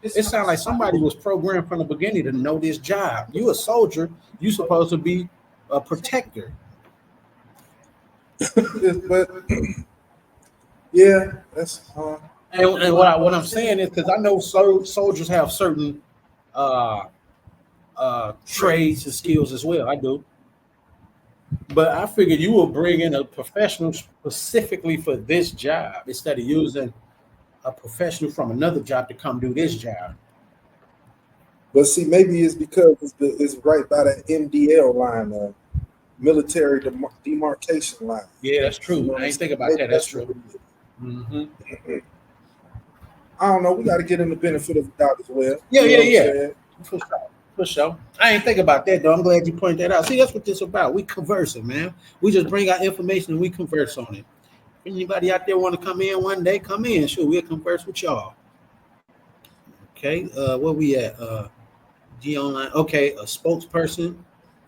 It sounds like somebody was programmed from the beginning to know this job. You a soldier, you supposed to be a protector. But yeah, that's and what I'm saying is because I know soldiers have certain trades and skills as well. I do. But I figured you will bring in a professional specifically for this job instead of using a professional from another job to come do this job. But see, maybe it's because it's right by that MDL line, military demarcation line. Yeah, that's true. I ain't think about that. That's true. I don't know. We got to get in the benefit of the doubt as well. Yeah, You know what I'm yeah. saying? For sure. For sure. I ain't think about that though. I'm glad you pointed that out. See, that's what this about. We conversing, man. We just bring our information and we converse on it. If anybody out there want to come in one day, come in. Sure, we'll converse with y'all. Okay. Where we at? G Online. Okay, a spokesperson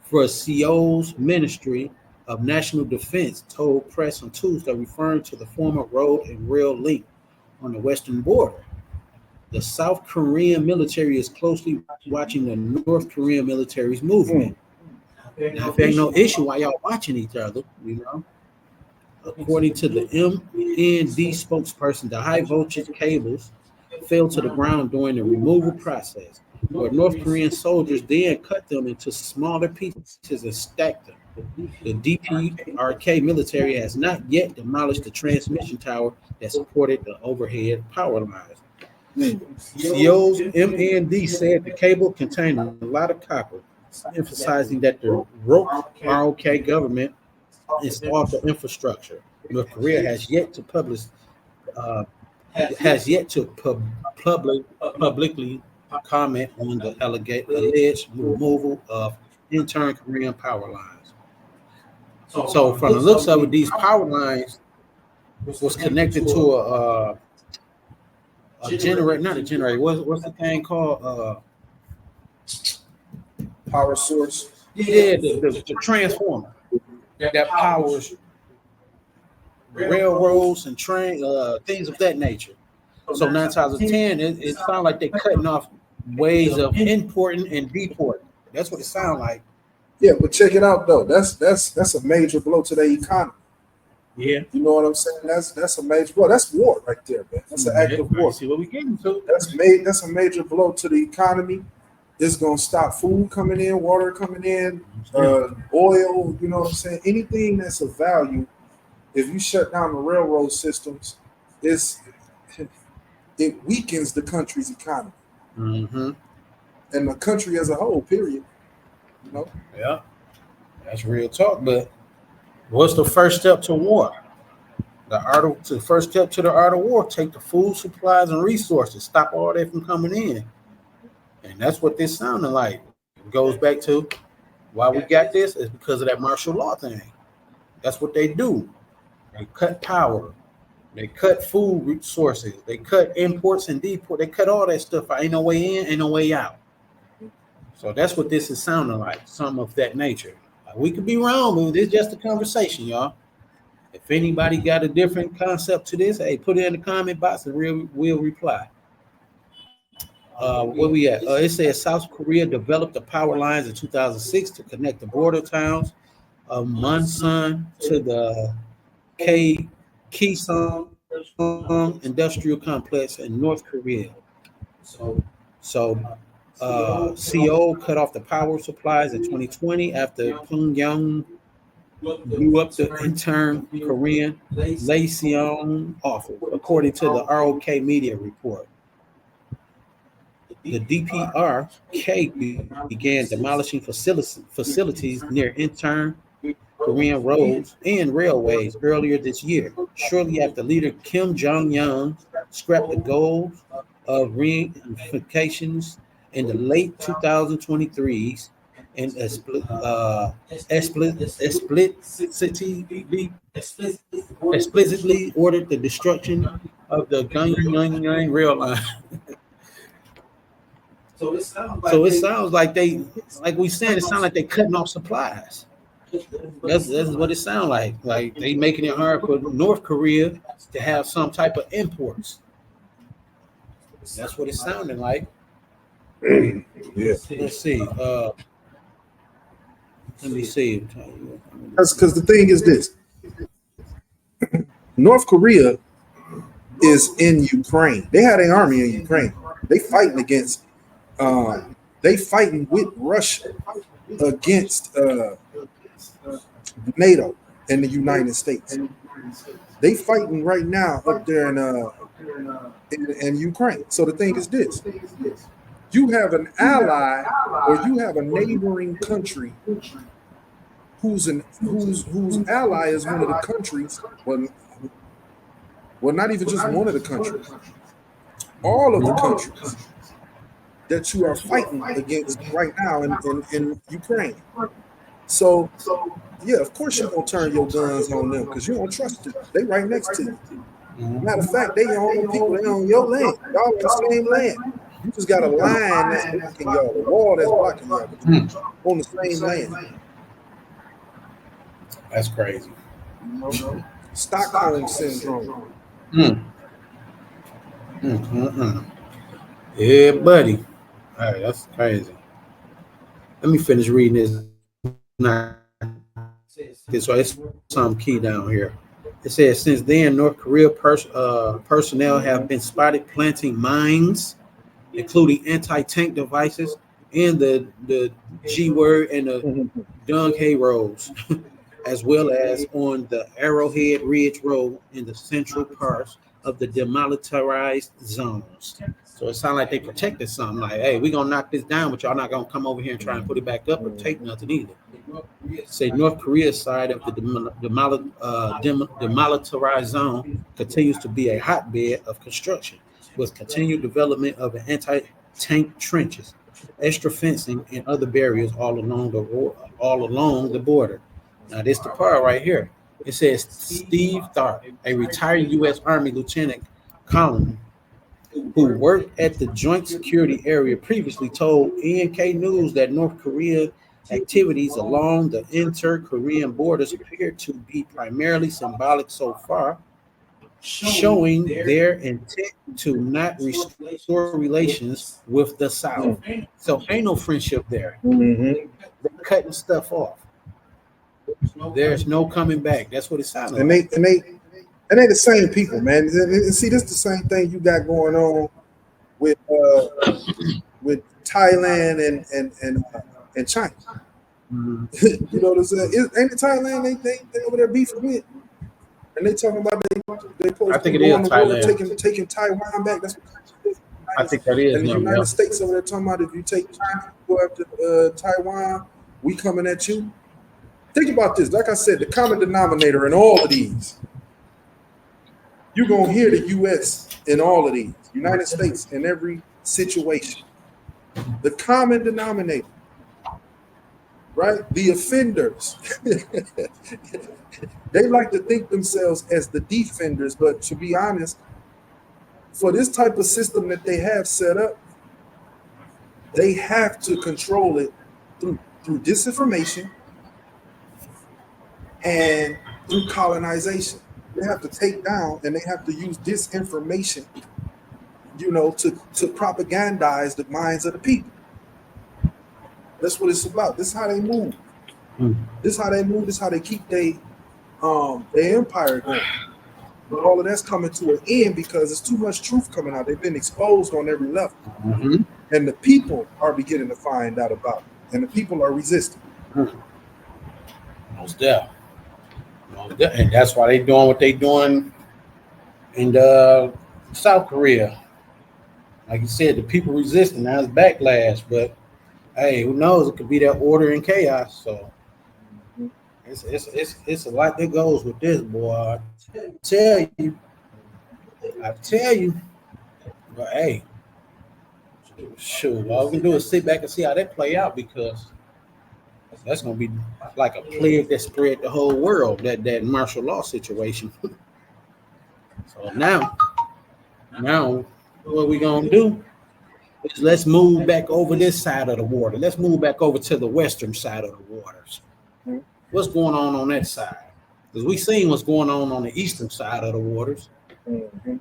for CO's Ministry of National Defense told press on Tuesday, referring to the former road and rail link on the western border. The South Korean military is closely watching the North Korean military's movement. Now, if there ain't no issue, why y'all watching each other, you know? According to the MND spokesperson, the high voltage cables fell to the ground during the removal process, where North Korean soldiers then cut them into smaller pieces and stacked them. The DPRK military has not yet demolished the transmission tower that supported the overhead power lines. CO's MND said the cable contained a lot of copper, emphasizing that the ROK government installed the infrastructure. North Korea has yet to publicly comment on the alleged removal of intern Korean power lines. So, from the looks of it, these power lines was connected to a generator, not a generator. What's the thing called? Power source. Yeah, the transformer that powers railroads and train things of that nature. So 9 times out of 10, it sounds like they're cutting off ways of importing and deporting. That's what it sounds like. Yeah, but check it out though. That's a major blow to the economy. Yeah, you know what I'm saying. That's a major blow. That's war right there, man. That's an act of war. See what we getting to? That's a major blow to the economy. It's gonna stop food coming in, water coming in, oil. You know what I'm saying. Anything that's of value. If you shut down the railroad systems, it weakens the country's economy and the country as a whole. Period. You know. Yeah, that's real talk. But what's the first step to war? The first step to the art of war: take the food supplies and resources, stop all that from coming in, and that's what this sounded like. It goes back to why we got this is because of that martial law thing. That's what they do. They cut power. They cut food resources. They cut imports and deport. They cut all that stuff out. Ain't no way in, ain't no way out. So that's what this is sounding like, some of that nature. We could be wrong, but it's just a conversation, y'all. If anybody got a different concept to this, hey, put it in the comment box and we'll reply. Where we at? It says South Korea developed the power lines in 2006 to connect the border towns of Munsan to the Kaesong industrial complex in North Korea. So CO cut off the power supplies in 2020 after Pyongyang blew up the intern Korean Laeseong office, according to the ROK media report. The DPRK began demolishing facilities near intern Korean roads and railways earlier this year, shortly after leader Kim Jong-un scrapped the goals of reunifications in the late 2023s and explicitly ordered the destruction of the Gungyang rail line. So it sounds like they, like we said, it sounds like they're cutting off supplies. That's what it sounds like. Like they making it hard for North Korea to have some type of imports. That's what it's sounding like. Yeah. Let's see. Let me see. That's because the thing is this: North Korea is in Ukraine. They had an army in Ukraine. They fighting against. They fighting with Russia against NATO and the United States. They fighting right now up there in Ukraine. So the thing is this: you have an ally or you have a neighboring country whose ally is one of the countries. Well, not even just one of the countries. all of the countries that you are fighting against right now in Ukraine. So, yeah, of course you're going to turn your guns on them because you don't trust them. They right next to you. Matter of fact, they your own people. They on your land. Y'all on the same land. You just got a line that's blocking y'all, a wall that's blocking y'all, but you on the same land. That's crazy. You know? Stockholm syndrome. Yeah, buddy. All right, that's crazy. Let me finish reading this. So it's some key down here. It says since then, North Korea personnel have been spotted planting mines, including anti-tank devices, and the G word and the Dung Hae roads, as well as on the Arrowhead Ridge Road in the central parts of the demilitarized zones. So it sounds like they protected something. Like, hey, we're gonna knock this down, but y'all not gonna come over here and try and put it back up or take nothing either. Say North Korea's side of the demilitarized zone continues to be a hotbed of construction, with continued development of anti-tank trenches, extra fencing, and other barriers all along the border. Now, this the part right here. It says Steve Tharp, a retired U.S. Army lieutenant colonel who worked at the Joint Security Area, previously told ENK News that North Korea activities along the inter-Korean borders appear to be primarily symbolic so far, showing their intent to not restore relations with the South. So ain't no friendship there. They're cutting stuff off. There's no coming back. That's what it sounds like. And they the same people, man. And see, this is the same thing you got going on with Thailand and China. You know what I'm saying? Ain't it Thailand they over there beefing with? And they talking about they I think it is Thailand. Taking Taiwan back. That's what I think that is. And the United States over there talking about if you take China, go after Taiwan, we coming at you. Think about this. Like I said, the common denominator in all of these, you're going to hear the U.S. in all of these, United States in every situation. The common denominator, right? The offenders. They like to think themselves as the defenders, but to be honest, for this type of system that they have set up, they have to control it through disinformation and through colonization. They have to take down and they have to use disinformation, you know, to propagandize the minds of the people. That's what it's about. This is how they move. This is how they move. This is how they keep their empire going. But all of that's coming to an end because there's too much truth coming out. They've been exposed on every level. And the people are beginning to find out about it. And the people are resisting. Most definitely. And that's why they're doing what they're doing in South Korea. Like you said, the people resisting. Now it's backlash, but hey, who knows? It could be that order and chaos. So it's a lot that goes with this, boy. I tell you. But hey, shoot, all we can do is sit back and see how that play out because that's gonna be like a plague that spread the whole world. That martial law situation. So now what we gonna do is let's move back over this side of the water. Let's move back over to the western side of the waters. What's going on that side? Because we seen what's going on the eastern side of the waters.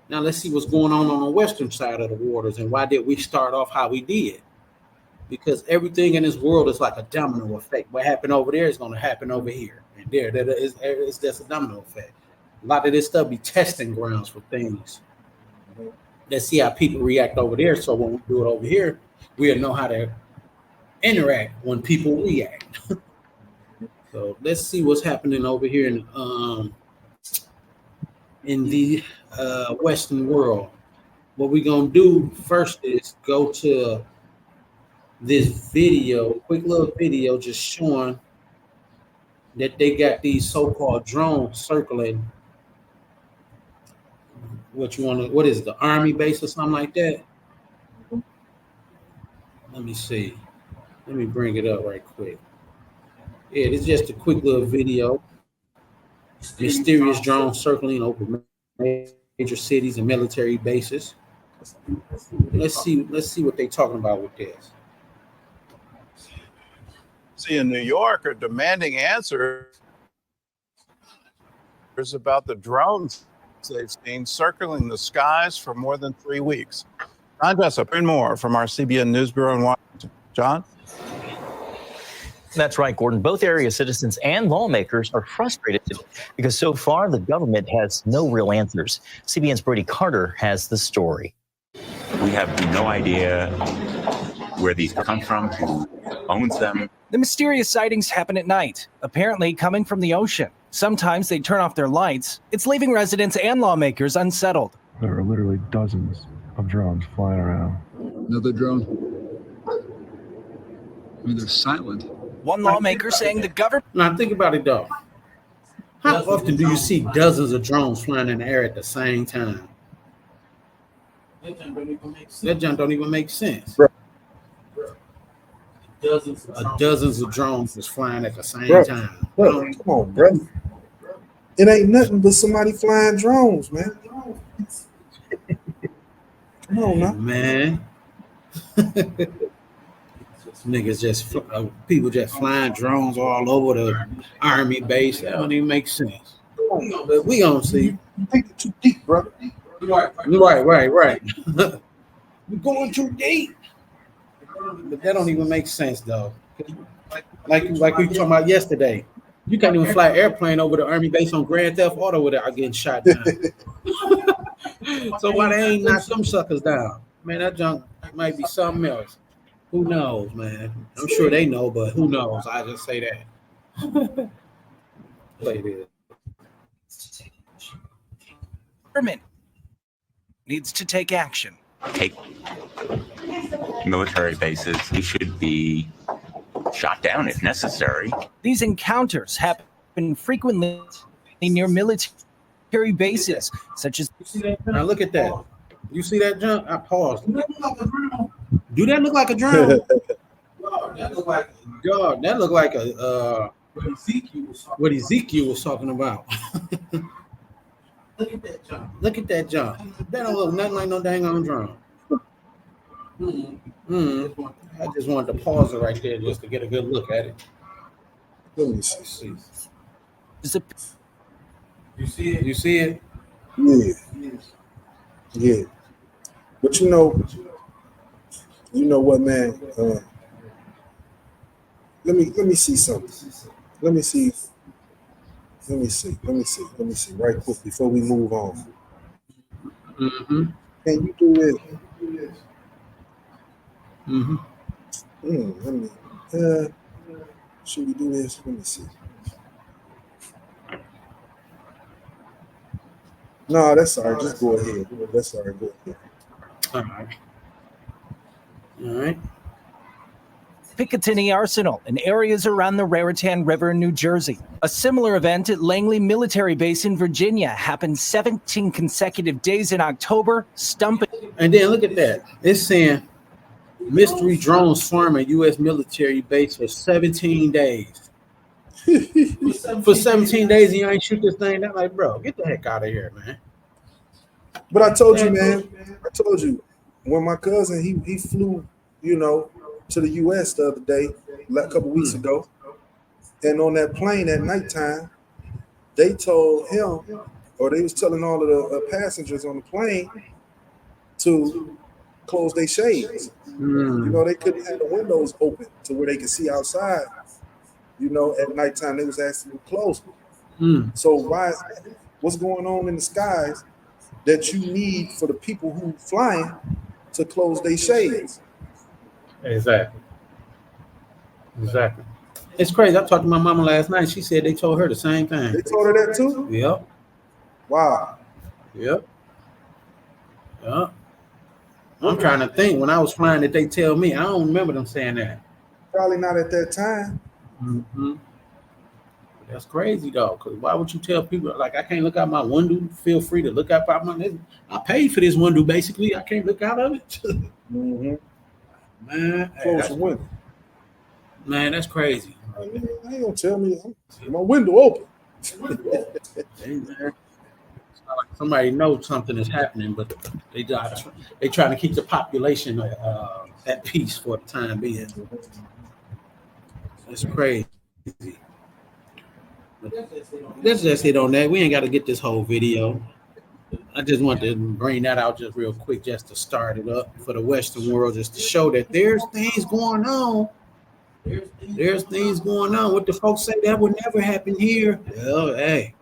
Now let's see what's going on the western side of the waters and why did we start off how we did? Because everything in this world is like a domino effect. What happened over there is going to happen over here. And it's just a domino effect. A lot of this stuff be testing grounds for things. Let's see how people react over there. So when we do it over here, we'll know how to interact when people react. So let's see what's happening over here in the Western world. What we're going to do first is go to this video, quick little video just showing that they got these so-called drones circling what you want to, what is it, the Army base or something like that? Let me see. Let me bring it up right quick. Yeah, it's just a quick little video. Mysterious drones circling over major cities and military bases. Let's see what they're talking about with this. See, in New York are demanding answers about the drones they've seen circling the skies for more than 3 weeks. John Jessup and more from our CBN News Bureau in Washington. John? That's right, Gordon. Both area citizens and lawmakers are frustrated because so far the government has no real answers. CBN's Brady Carter has the story. We have no idea where these come from, who owns them. The mysterious sightings happen at night, apparently coming from the ocean. Sometimes they turn off their lights. It's leaving residents and lawmakers unsettled. There are literally dozens of drones flying around. Another drone. I mean, they're silent. One lawmaker saying the government... Now think about it though. How often do you see dozens of drones flying in the air at the same time? That junk don't even make sense. Bro. Dozens of drones is flying at the same time. Bro, come on, bro. It ain't nothing but somebody flying drones, man. Come on, now. Man. Niggas just people just flying drones all over the Army base. That don't even make sense. But we gonna see. You think it's too deep, brother. Right. We're going too deep. But that don't even make sense though. Like we were talking about yesterday. You can't even fly an airplane over the Army base on Grand Theft Auto without getting shot down. So why they ain't knock them suckers down? Man, that junk might be something else. Who knows, man? I'm sure they know, but who knows? I just say that. Play this. Government needs to take action. Take military bases. They should be shot down if necessary. These encounters happen frequently near military bases, such as... Now look at that. You see that junk? I paused. Do that look like a drone? God, that look like a what Ezekiel was talking about. Look at that junk. That don't look nothing like no dang on drone. I just wanted to pause it right there just to get a good look at it. Let me see. You see it? You see it? Yeah. Yeah. But you know what, man? Let me see something. Let me see right quick before we move on. Mm-hmm. Can you do it? Mm-hmm. Let me. Should we do this? Let me see. No, that's all right. Just go ahead. That's all right. Go ahead. All right. All right. Picatinny Arsenal and areas around the Raritan River in New Jersey. A similar event at Langley Military Base in Virginia happened 17 consecutive days in October, stumping. And then look at that. It's saying mystery drones swarm at U.S. military base for 17 days. For 17 days, and you ain't shoot this thing down. Like, bro, get the heck out of here, man. But I told you, man. I told you when my cousin he flew, to the U.S. the other day, a couple weeks ago, and on that plane at nighttime, they told him, or they was telling all of the passengers on the plane to close their shades. They couldn't have the windows open to where they could see outside. At nighttime they was asking to close them. So what's going on in the skies that you need for the people who flying to close their shades? Exactly. It's crazy. I talked to my mama last night. She said they told her the same thing. They told her that too? Yep. Wow. Yep. I'm trying to think. When I was flying, did they tell me? I don't remember them saying that. Probably not at that time. Mm-hmm. That's crazy though. Cause why would you tell people like I can't look out my window? Feel free to look out my. I paid for this window. Basically, I can't look out of it. Mm-hmm. Man, Close the window. Man, that's crazy. I ain't gonna tell me my window open. Somebody knows something is happening, but they trying to keep the population at peace for the time being. That's crazy. But let's just hit on that. We ain't got to get this whole video. I just want to bring that out just real quick, just to start it up for the Western world, just to show that there's things going on. There's things going on. What the folks say that would never happen here. Well, hey,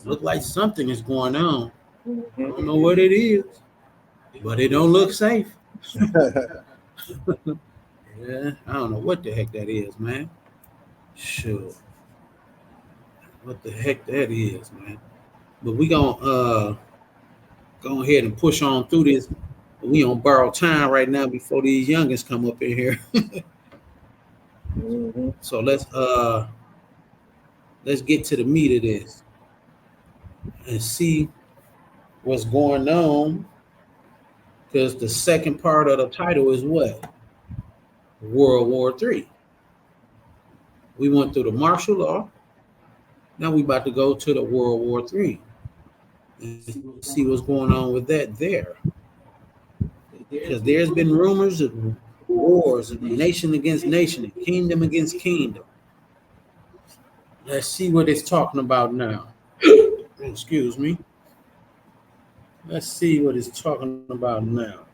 look like something is going on. I don't know what it is, but it don't look safe. Yeah, I don't know what the heck that is, man. Sure. What the heck that is, man. But we gonna go ahead and push on through this. We on borrowed time right now before these youngins come up in here. Mm-hmm. So let's get to the meat of this and see what's going on. Because the second part of the title is what? World War III. We went through the martial law. Now we about to go to the World War III and see what's going on with that there. Because there's been rumors of wars of nation against nation and kingdom against kingdom. Let's see what it's talking about now. Excuse me. Let's see what it's talking about now.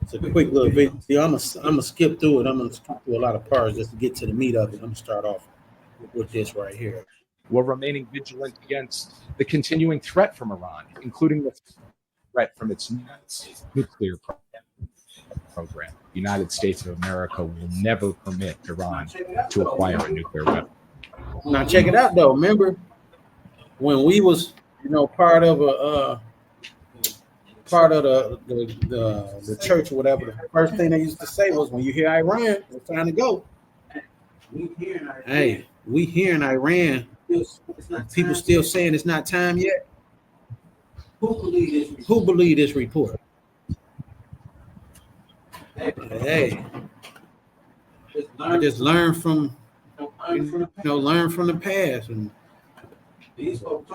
It's a quick little video. I'm gonna skip through it. I'm gonna skip through a lot of parts just to get to the meat of it. I'm gonna start off with this right here. We're remaining vigilant against the continuing threat from Iran, including the threat from its nuclear program. The United States of America will never permit Iran to acquire a nuclear weapon. Now check it out though. Remember when we was, part of the church or whatever, the first thing they used to say was, when you hear Iran, it's time to go. Hey, we here in Iran. People still saying it's not time yet. Who believe this report? Hey, I just learned from the past, and these folks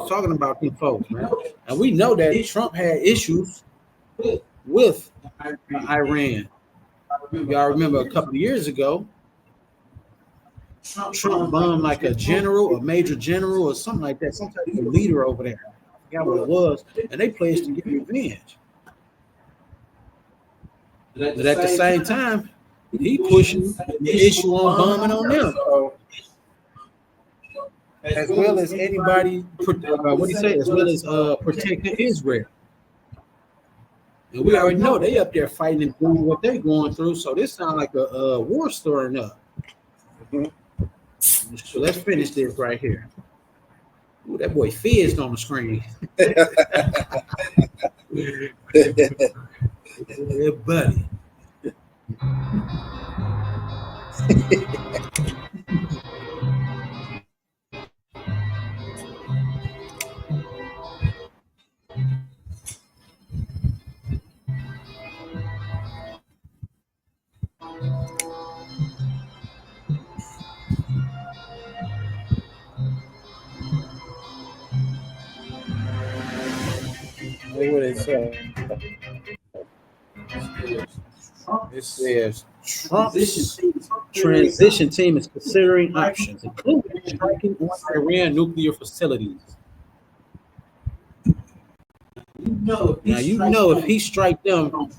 talking about them folks, man. And we know that Trump had issues with Iran. Y'all remember a couple of years ago, Trump bombed like a major general or something like that, some type of leader over there. I forgot what it was, and they pledged to get revenge. But at the same time, he pushing the issue on bombing on them. As well as anybody, as well as protecting Israel. And we already know they up there fighting and doing what they're going through. So this sounds like a war stirring up. Mm-hmm. So let's finish this right here. Ooh, that boy fizzed on the screen. Yeah, buddy. What it says. It says Trump's transition team is considering options, including striking on Iran nuclear facilities. Now you know if he strike them,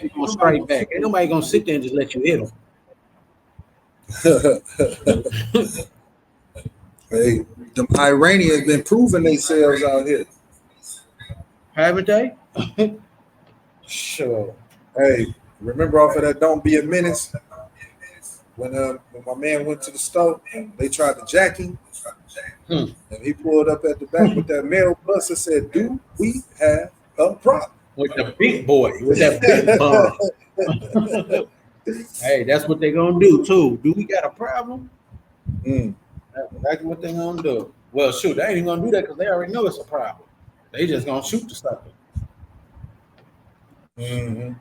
he's gonna strike back. Ain't nobody gonna sit there and just let you hit him. Hey, them Iranians been proving themselves out here. Haven't they? Sure. Hey, remember off of that Don't Be a Menace? When my man went to the store, they tried to jack him. And he pulled up at the back with that mail bus and said, "Do we have a problem?" With the big boy, with that big bomb. Hey, that's what they're gonna do too. Do we got a problem? That's exactly what they're gonna do. Well, shoot, they ain't even gonna do that because they already know it's a problem. They just gonna shoot the sucker. Mm-hmm.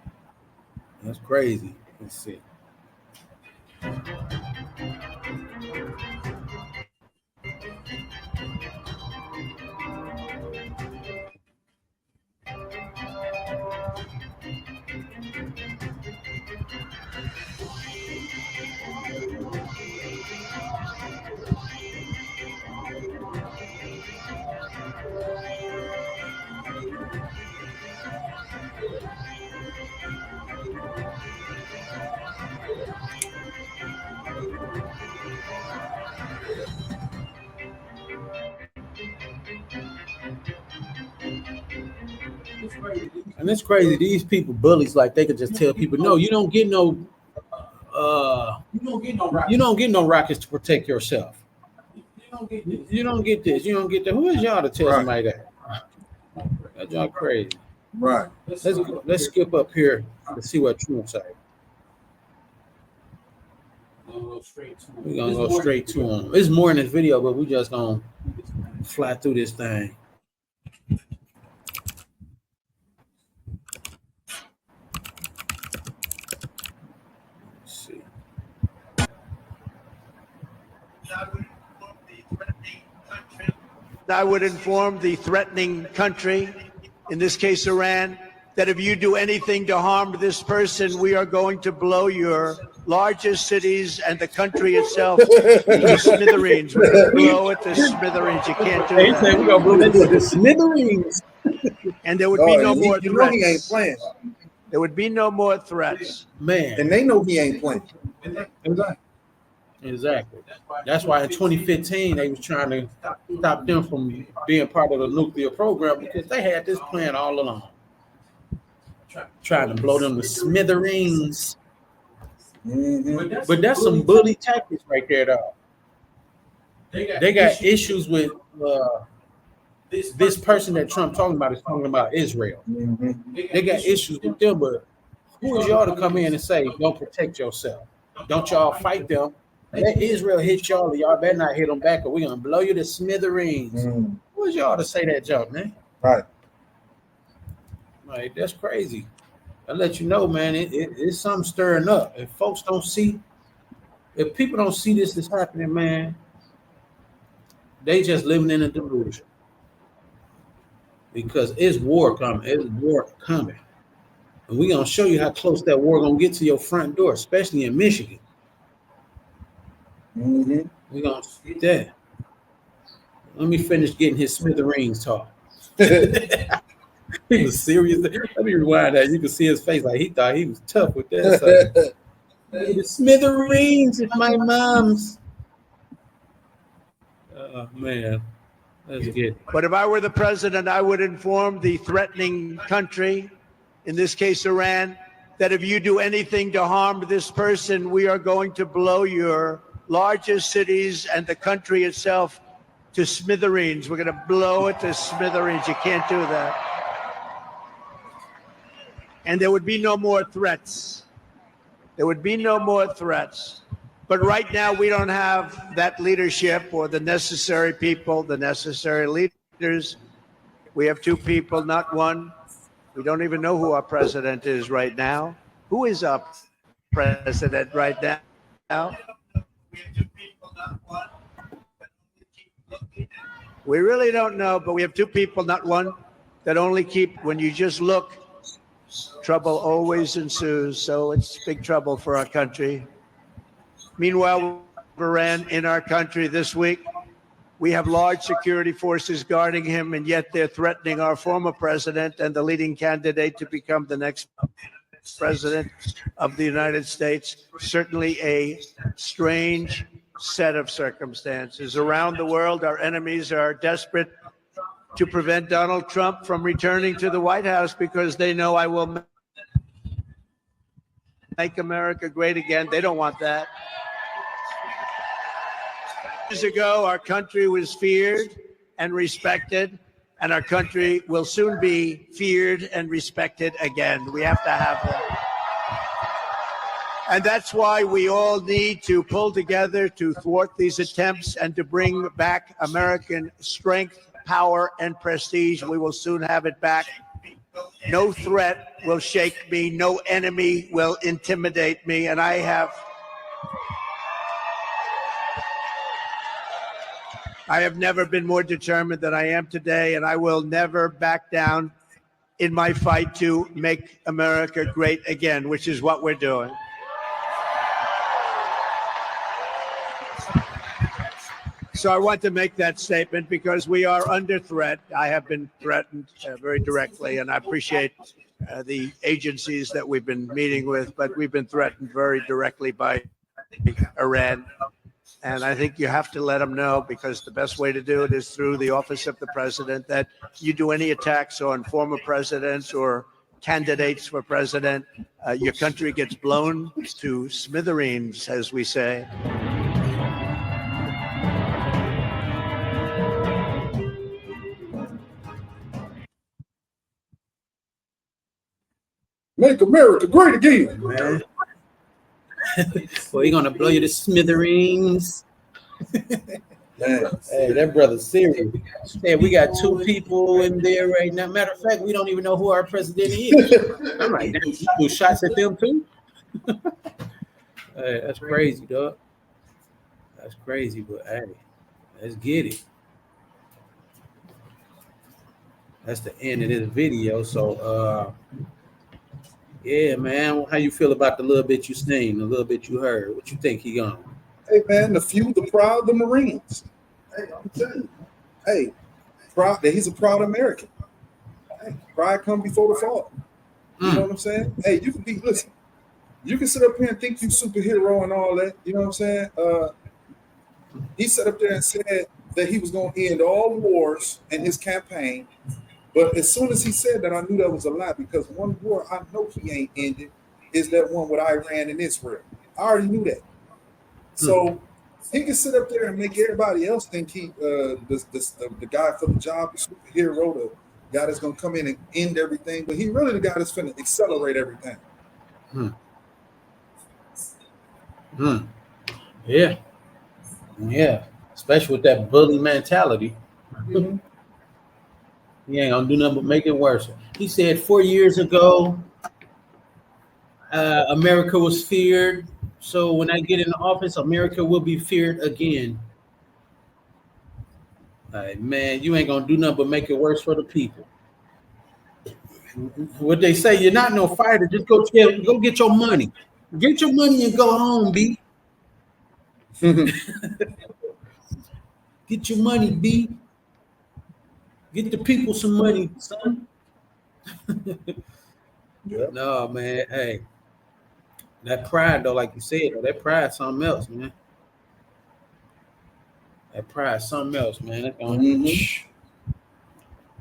That's crazy. Let's see. And it's crazy. These people bullies like they could just tell people, no, you don't get no you don't get no rockets to protect yourself. You don't get this. You don't get that. Who is y'all to tell somebody that? That's y'all crazy. Right. Let's skip up here to see what Trump say. We're gonna go straight to him. It's more in this video, but we just gonna fly through this thing. Let's see. I would inform the threatening country, in this case Iran, that if you do anything to harm this person, we are going to blow your largest cities and the country itself to smithereens. We're going to blow it to smithereens. You can't do that. We're gonna blow it to smithereens. And there would be no more you know he ain't threats. playing. There would be no more threats. Man. And they know he ain't playing. Exactly. That's why in 2015 they was trying to stop them from being part of the nuclear program because they had this plan all along. Trying to blow them to smithereens. Mm-hmm. But that's some bully tactics right there, though. They got issues with this person that Trump talking about is talking about Israel. Mm-hmm. They got issues with them, but who is y'all to come in and say, don't protect yourself? Don't y'all fight them? Let Israel hit y'all, y'all better not hit them back, or we're gonna blow you to smithereens. Mm-hmm. Who is y'all to say that jump, man? Right. Like, that's crazy. I let you know, man, it's something stirring up. If folks don't see, if people don't see this is happening, man, they just living in a delusion. Because it's war coming. It's war coming. And we're gonna show you how close that war gonna get to your front door, especially in Michigan. Mm-hmm. We're gonna see that. Let me finish getting his smithereens talk. He was serious. Let me rewind that. You can see his face like he thought he was tough with that. So, the smithereens is my mom's. Oh man, let's get it. But if I were the president, I would inform the threatening country, in this case Iran, that if you do anything to harm this person, we are going to blow your largest cities and the country itself to smithereens. We're going to blow it to smithereens. You can't do that. And there would be no more threats. There would be no more threats. But right now, we don't have that leadership or the necessary people, the necessary leaders. We have two people, not one. We don't even know who our president is right now. Who is our president right now? We really don't know, but we have two people, not one, that only keep, when you just look, trouble always ensues. So it's big trouble for our country. Meanwhile, Iran in our country this week, we have large security forces guarding him, and yet they're threatening our former president and the leading candidate to become the next president of the United States. Certainly a strange set of circumstances. Around the world, our enemies are desperate to prevent Donald Trump from returning to the White House because they know I will make America great again. They don't want that. Years ago, our country was feared and respected, and our country will soon be feared and respected again. We have to have that. And that's why we all need to pull together to thwart these attempts and to bring back American strength, power, and prestige. We will soon have it back. No threat will shake me. No enemy will intimidate me. And I have never been more determined than I am today, and I will never back down in my fight to make America great again, which is what we're doing. So I want to make that statement because we are under threat. I have been threatened very directly, and I appreciate the agencies that we've been meeting with, but we've been threatened very directly by Iran. And I think you have to let them know, because the best way to do it is through the office of the president, that you do any attacks on former presidents or candidates for president, your country gets blown to smithereens, as we say. Make America great again, man. Well, he gonna blow you to smithereens. Hey, that brother's serious. Hey, we got two people in there right now. Matter of fact, we don't even know who our president is. I'm like, damn, you do shots at them too? Hey, that's crazy, dog. That's crazy, but hey, let's get it. That's the end of this video. So, yeah, man. How you feel about the little bit you seen, the little bit you heard? What you think he gonna? Hey, man, the few, the proud, the Marines. Hey, I'm telling you. Hey, proud. He's a proud American. Hey, pride come before the fall. You know what I'm saying? Hey, you can be, listen, you can sit up here and think you superhero and all that. You know what I'm saying? He sat up there and said that he was going to end all wars in his campaign. But as soon as he said that, I knew that was a lie, because one war I know he ain't ended is that one with Iran and Israel. I already knew that. So he can sit up there and make everybody else think he, the guy for the job, the superhero, the guy that's going to come in and end everything. But he really the guy that's going to accelerate everything. Yeah. Yeah. Especially with that bully mentality. He ain't gonna do nothing but make it worse. He said 4 years ago, America was feared. So when I get in the office, America will be feared again. Man, you ain't gonna do nothing but make it worse for the people. What they say, you're not no fighter. Just go get your money. Get your money and go home, B. Get your money, B. Get the people some money, son. No, man. Hey, that pride, though, like you said, though, that pride something else, man. That pride something else, man.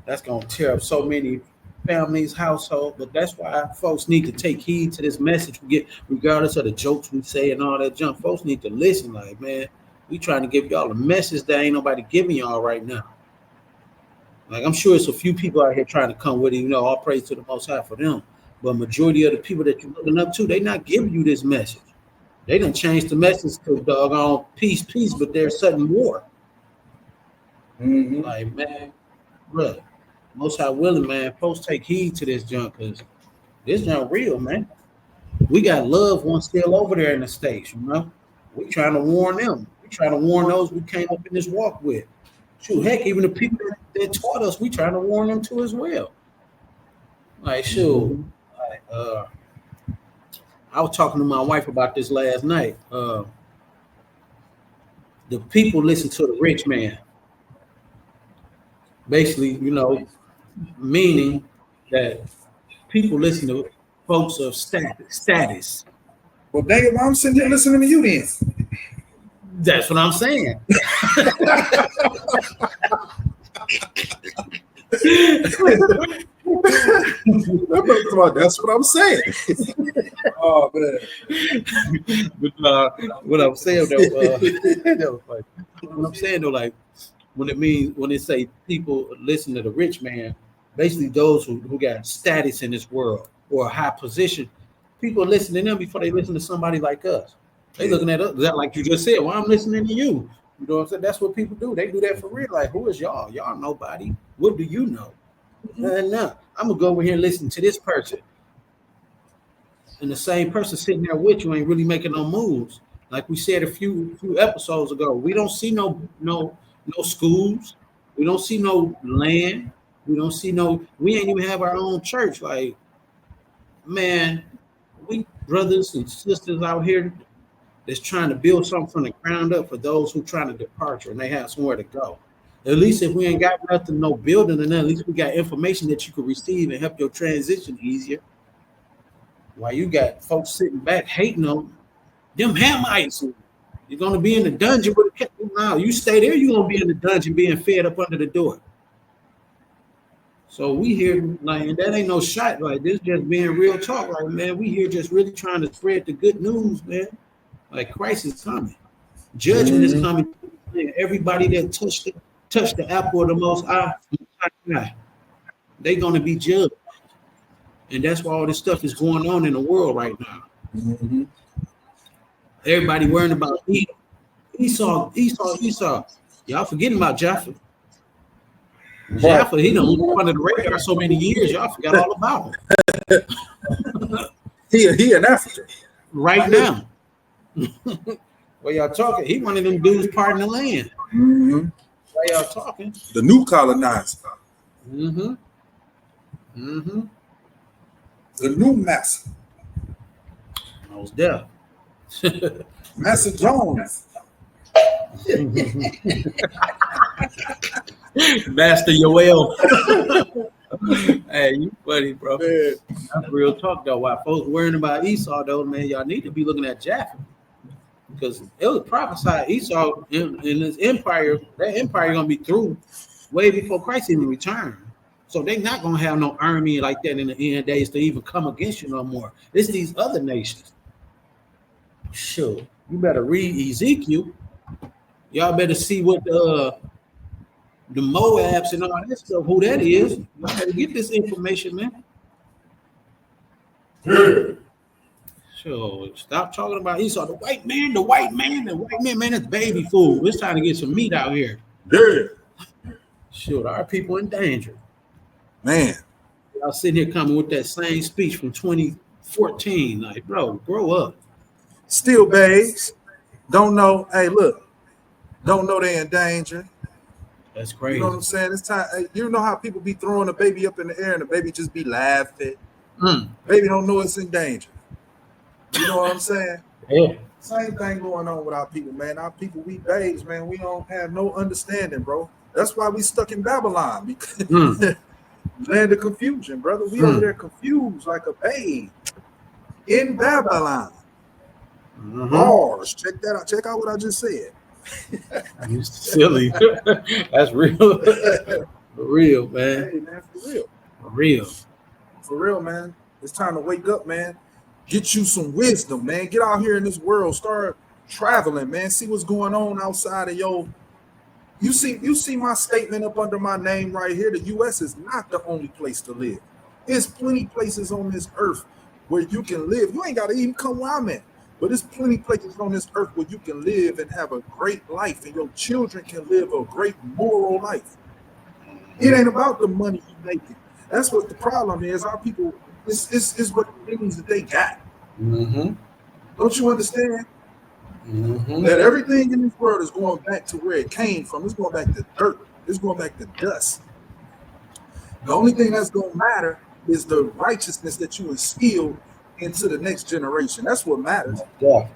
That's gonna tear up so many families, households. But that's why folks need to take heed to this message we get, regardless of the jokes we say and all that junk. Folks need to listen. Like, man, we trying to give y'all a message that ain't nobody giving y'all right now. Like, I'm sure it's a few people out here trying to come with it, you know, all praise to the Most High for them. But majority of the people that you're looking up to, they not giving you this message. They done changed the message to doggone peace, but there's sudden war. Like, man, bro, Most High willing, man, folks take heed to this junk, because this junk real, man. We got loved ones still over there in the States, you know. We trying to warn them. We trying to warn those we came up in this walk with. Shoot, heck, even the people that taught us, we trying to warn them too as well. Like, shoot, I was talking to my wife about this last night. The people listen to the rich man. Basically, you know, meaning that people listen to folks of status. Well, dang it, why I'm sitting here listening to you then? That's what I'm saying. That's what I'm saying. Oh man! But what I'm saying though, what I'm saying though, like when they say people listen to the rich man, basically those who got status in this world or a high position, People listen to them before they listen to somebody like us. They looking at us, like you just said. Well, I'm listening to you. You know what I'm saying? That's what people do. They do that for real. Like, who is y'all? Y'all nobody. What do you know? No. I'm gonna go over here and listen to this person. And the same person sitting there with you ain't really making no moves. Like we said a few episodes ago, we don't see no schools. We don't see no land. We ain't even have our own church. Like, man, we brothers and sisters out here that's trying to build something from the ground up for those who trying to departure and they have somewhere to go. At least if we ain't got nothing, no building, and at least we got information that you can receive and help your transition easier. While you got folks sitting back hating on them Hamites, you're gonna be in the dungeon with a now. You stay there, you're gonna be in the dungeon being fed up under the door. So we here like, and that ain't no shot. Like, this just being real talk. Like, man, we here just really trying to spread the good news, man. Like, Christ is coming, judgment is coming. Everybody that touched the apple of the Most High, they gonna be judged, and that's why all this stuff is going on in the world right now. Everybody worrying about Esau. Y'all forgetting about Jaffa. Jaffa, he done lived under the radar so many years, y'all forgot all about him. He in Africa right now. Well, y'all talking? He one of them dudes parting the land. Why y'all talking? The new colonizer. The new master. I was there. Master Jones. Master Yoel. Hey, you funny, bro. Man. That's real talk, though. While folks worrying about Esau, though, man, y'all need to be looking at Jaffa. Because it was prophesied Esau in his empire, that empire gonna be through way before Christ even returned. So they're not gonna have no army like that in the end days to even come against you no more. It's these other nations. Sure, you better read Ezekiel. Y'all better see what the Moabs and all that stuff, who that is. Y'all better get this information, man. Sure, stop talking about Esau. The white man, man, that's baby food. It's time to get some meat out here. Yeah. Sure, our people in danger. Man. Y'all sitting here coming with that same speech from 2014. Like, bro, grow up. Still babes. Don't know. Hey, look. Don't know they're in danger. That's crazy. You know what I'm saying? It's time. You know how people be throwing a baby up in the air and the baby just be laughing. Baby don't know it's in danger. You know what I'm saying? Yeah. Same thing going on with our people, man. Our people, we babes, man. We don't have no understanding, bro. That's why we stuck in Babylon. Because land of confusion, brother. We over there confused like a babe in Babylon. Bars. Check that out. Check out what I just said. You silly. That's real. For real, man. Hey, man, for real. For real. For real, man. It's time to wake up, man. Get you some wisdom, man. Get out here in this world. Start traveling, man. See what's going on outside of your. You see my statement up under my name right here. The U.S. is not the only place to live. There's plenty places on this earth where you can live. You ain't got to even come where I'm at. But there's plenty places on this earth where you can live and have a great life, and your children can live a great moral life. It ain't about the money you making. That's what the problem is. Our people, it's what the things that they got. Don't you understand? That everything in this world is going back to where it came from. It's going back to dirt. It's going back to dust. The only thing that's going to matter is the righteousness that you instill into the next generation. That's what matters. Yeah.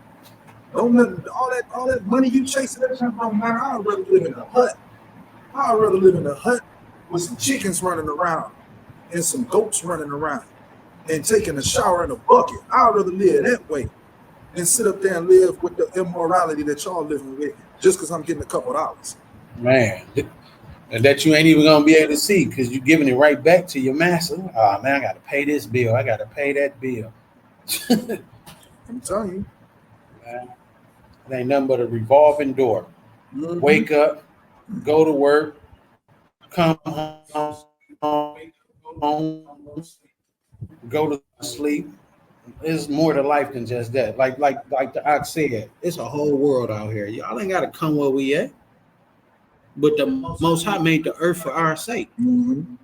Don't all that money you chasing, that don't matter. I'd rather live in a hut. I'd rather live in a hut with some chickens running around and some goats running around and taking a shower in a bucket. I'd rather live that way than sit up there and live with the immorality that y'all living with just because I'm getting a couple dollars. Man. And that you ain't even gonna be able to see because you're giving it right back to your master. Oh man, I gotta pay this bill. I gotta pay that bill. I'm telling you, man, it ain't nothing but a revolving door. Wake up, go to work, come home, go to sleep, It's more to life than just that. Like the ox said, it's a whole world out here. Y'all ain't gotta come where we at. But the Most High made the earth for our sake. Mm-hmm.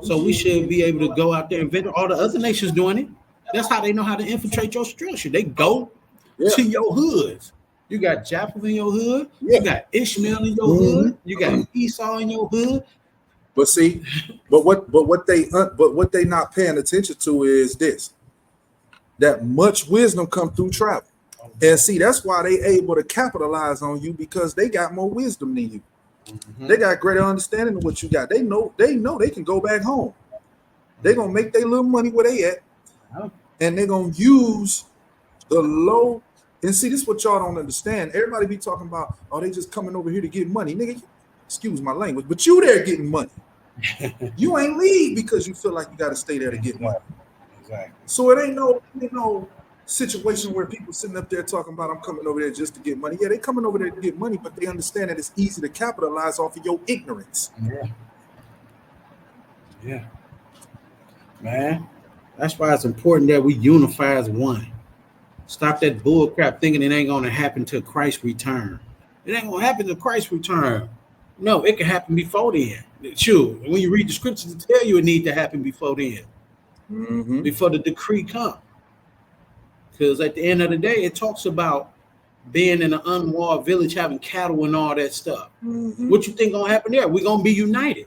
So we should be able to go out there and visit. All the other nations doing it. That's how they know how to infiltrate your structure. They go to your hoods. You got Japheth in your hood. You got Ishmael in your hood. You got Esau in your hood. But see, but what they not paying attention to is this: that much wisdom come through travel. And see, that's why they able to capitalize on you, because they got more wisdom than you. Mm-hmm. They got greater understanding of what you got. They know they can go back home. They're gonna make their little money where they at, and they're gonna use the low. And see, this is what y'all don't understand. Everybody be talking about, oh, they just coming over here to get money. Nigga, excuse my language, but you there getting money. You ain't leave because you feel like you got to stay there to get money. Exactly. So it ain't no situation where people sitting up there talking about, I'm coming over there just to get money. Yeah, they coming over there to get money, but they understand that it's easy to capitalize off of your ignorance. Yeah. Man, that's why it's important that we unify as one. Stop that bull crap thinking it ain't going to happen till Christ return. It ain't going to happen till Christ return. No, it can happen before then. Sure, when you read the scriptures, it tell you it need to happen before then, before the decree comes. Because at the end of the day, it talks about being in an unwalled village, having cattle and all that stuff. What you think gonna happen there? We're gonna be united,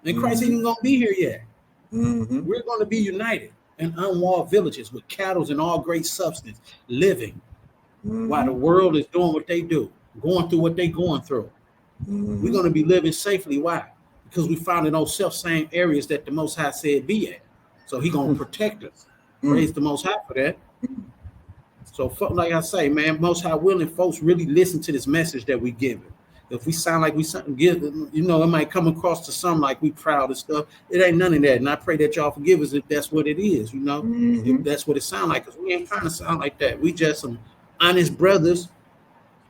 and Christ ain't even gonna be here yet. We're gonna be united in unwalled villages with cattle and all great substance, living while the world is doing what they do, going through what they going through. We're going to be living safely. Why? Because we found in those self-same areas that the Most High said be at. So He going to protect us. Praise the Most High for that. So like I say, man, Most High willing, folks really listen to this message that we give it. If we sound like we something give, you know, it might come across to some like we proud and stuff. It ain't none of that. And I pray that y'all forgive us if that's what it is, you know, if that's what it sound like. Because we ain't trying to sound like that. We just some honest brothers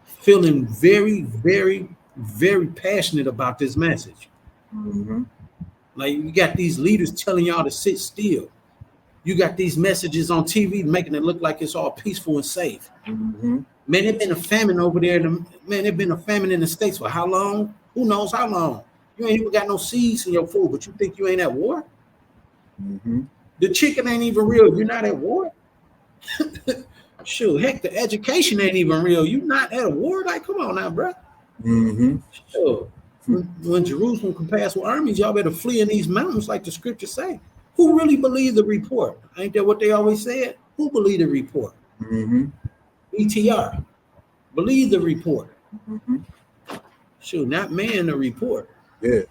feeling very, very, very passionate about this message. Like you got these leaders telling y'all to sit still. You got these messages on TV making it look like it's all peaceful and safe. Man, there's been a famine over there. Man, there's been a famine in the States for how long? Who knows how long? You ain't even got no seeds in your food, but you think you ain't at war? The chicken ain't even real. You're not at war? Shoot, heck, the education ain't even real. You not at a war? Like, come on now, bro. Sure. When Jerusalem can pass with armies, y'all better flee in these mountains like the scriptures say. Who really believed the report? Ain't that what they always said? Who believed the report? ETR. Believe the report. Sure, not man the report. Yeah.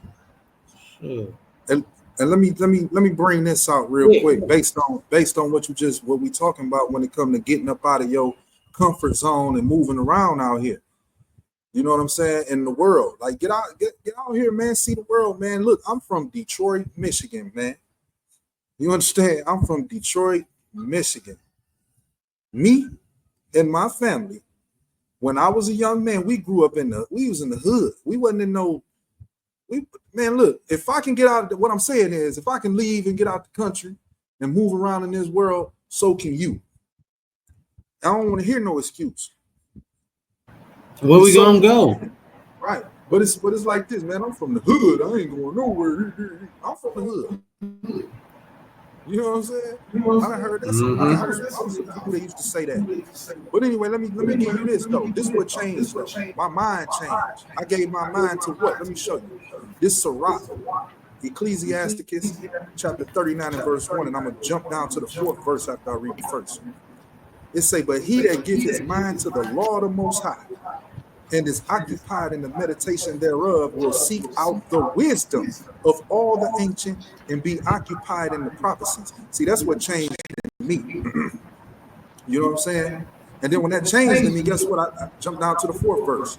Sure. And let me bring this out real quick based on what we talking about when it comes to getting up out of your comfort zone and moving around out here. You know what I'm saying? In the world, like get out here, man. See the world, man. Look, I'm from Detroit, Michigan, man. You understand? I'm from Detroit, Michigan. Me and my family, when I was a young man, we grew up we was in the hood. We wasn't in man, look, if I can get out of what I'm saying is, if I can leave and get out the country and move around in this world, so can you. I don't want to hear no excuse. Where we gonna go? Right. But it's like this, man. I'm from the hood. I ain't going nowhere. I'm from the hood. You know what I'm saying? I heard that. Some people that used to say that. But anyway, let me give you this though. This is what changed though. My mind changed. I gave my mind to what? Let me show you. This Sirach, Ecclesiasticus, chapter 39 and verse 1, and I'm gonna jump down to the 4th verse after I read the first. It say, but he that gives his mind to the law of the Most High and is occupied in the meditation thereof will seek out the wisdom of all the ancient and be occupied in the prophecies. See, that's what changed in me. You know what I'm saying? And then when that changed in me, guess what? I jumped down to the 4th verse.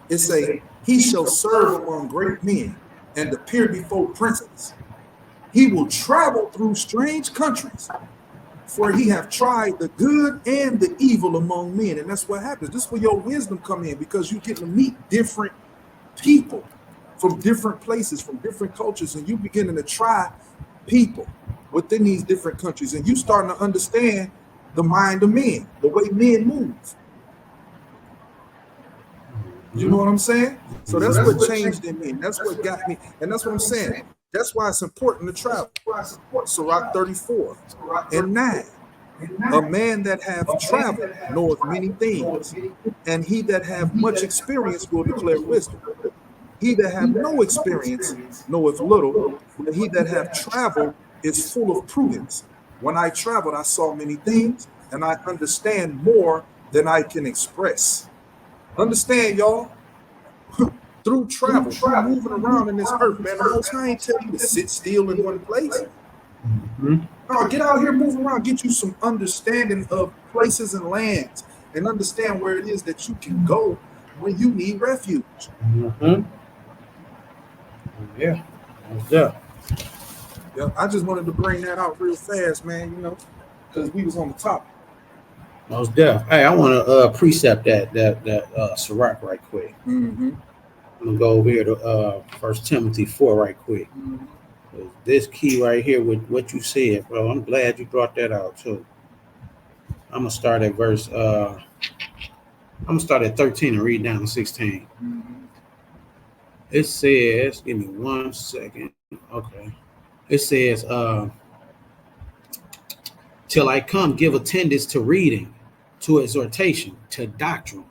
It say, he shall serve among great men and appear before princes. He will travel through strange countries, for he have tried the good and the evil among men. And that's what happens. This is where your wisdom come in, because you get to meet different people from different places, from different cultures, and you beginning to try people. within these different countries, and you starting to understand the mind of men, the way men move. You know what I'm saying? So that's what changed in me. And that's what got me. And that's what I'm saying. That's why it's important to travel. Sirach 34 and 9. A man that hath traveled knoweth many things, and he that hath much experience will declare wisdom. He that hath no experience knoweth little, but he that hath traveled is full of prudence. When I traveled, I saw many things, and I understand more than I can express. Understand, y'all? Through travel, through moving around in this earth, man. The Most High ain't tell you to sit still in one place. No, get out here, move around, get you some understanding of places and lands, and understand where it is that you can go when you need refuge. Yeah. Yeah, I just wanted to bring that out real fast, man, you know, because we was on the topic. Most deaf. Hey, I want to precept that Sirach right quick. I'm gonna go over here to 1 Timothy 4 right quick. This key right here with what you said, bro. I'm glad you brought that out too. I'm gonna start at verse. I'm gonna start at 13 and read down to 16. It says, give me 1 second. Okay. It says, till I come, give attendance to reading, to exhortation, to doctrine.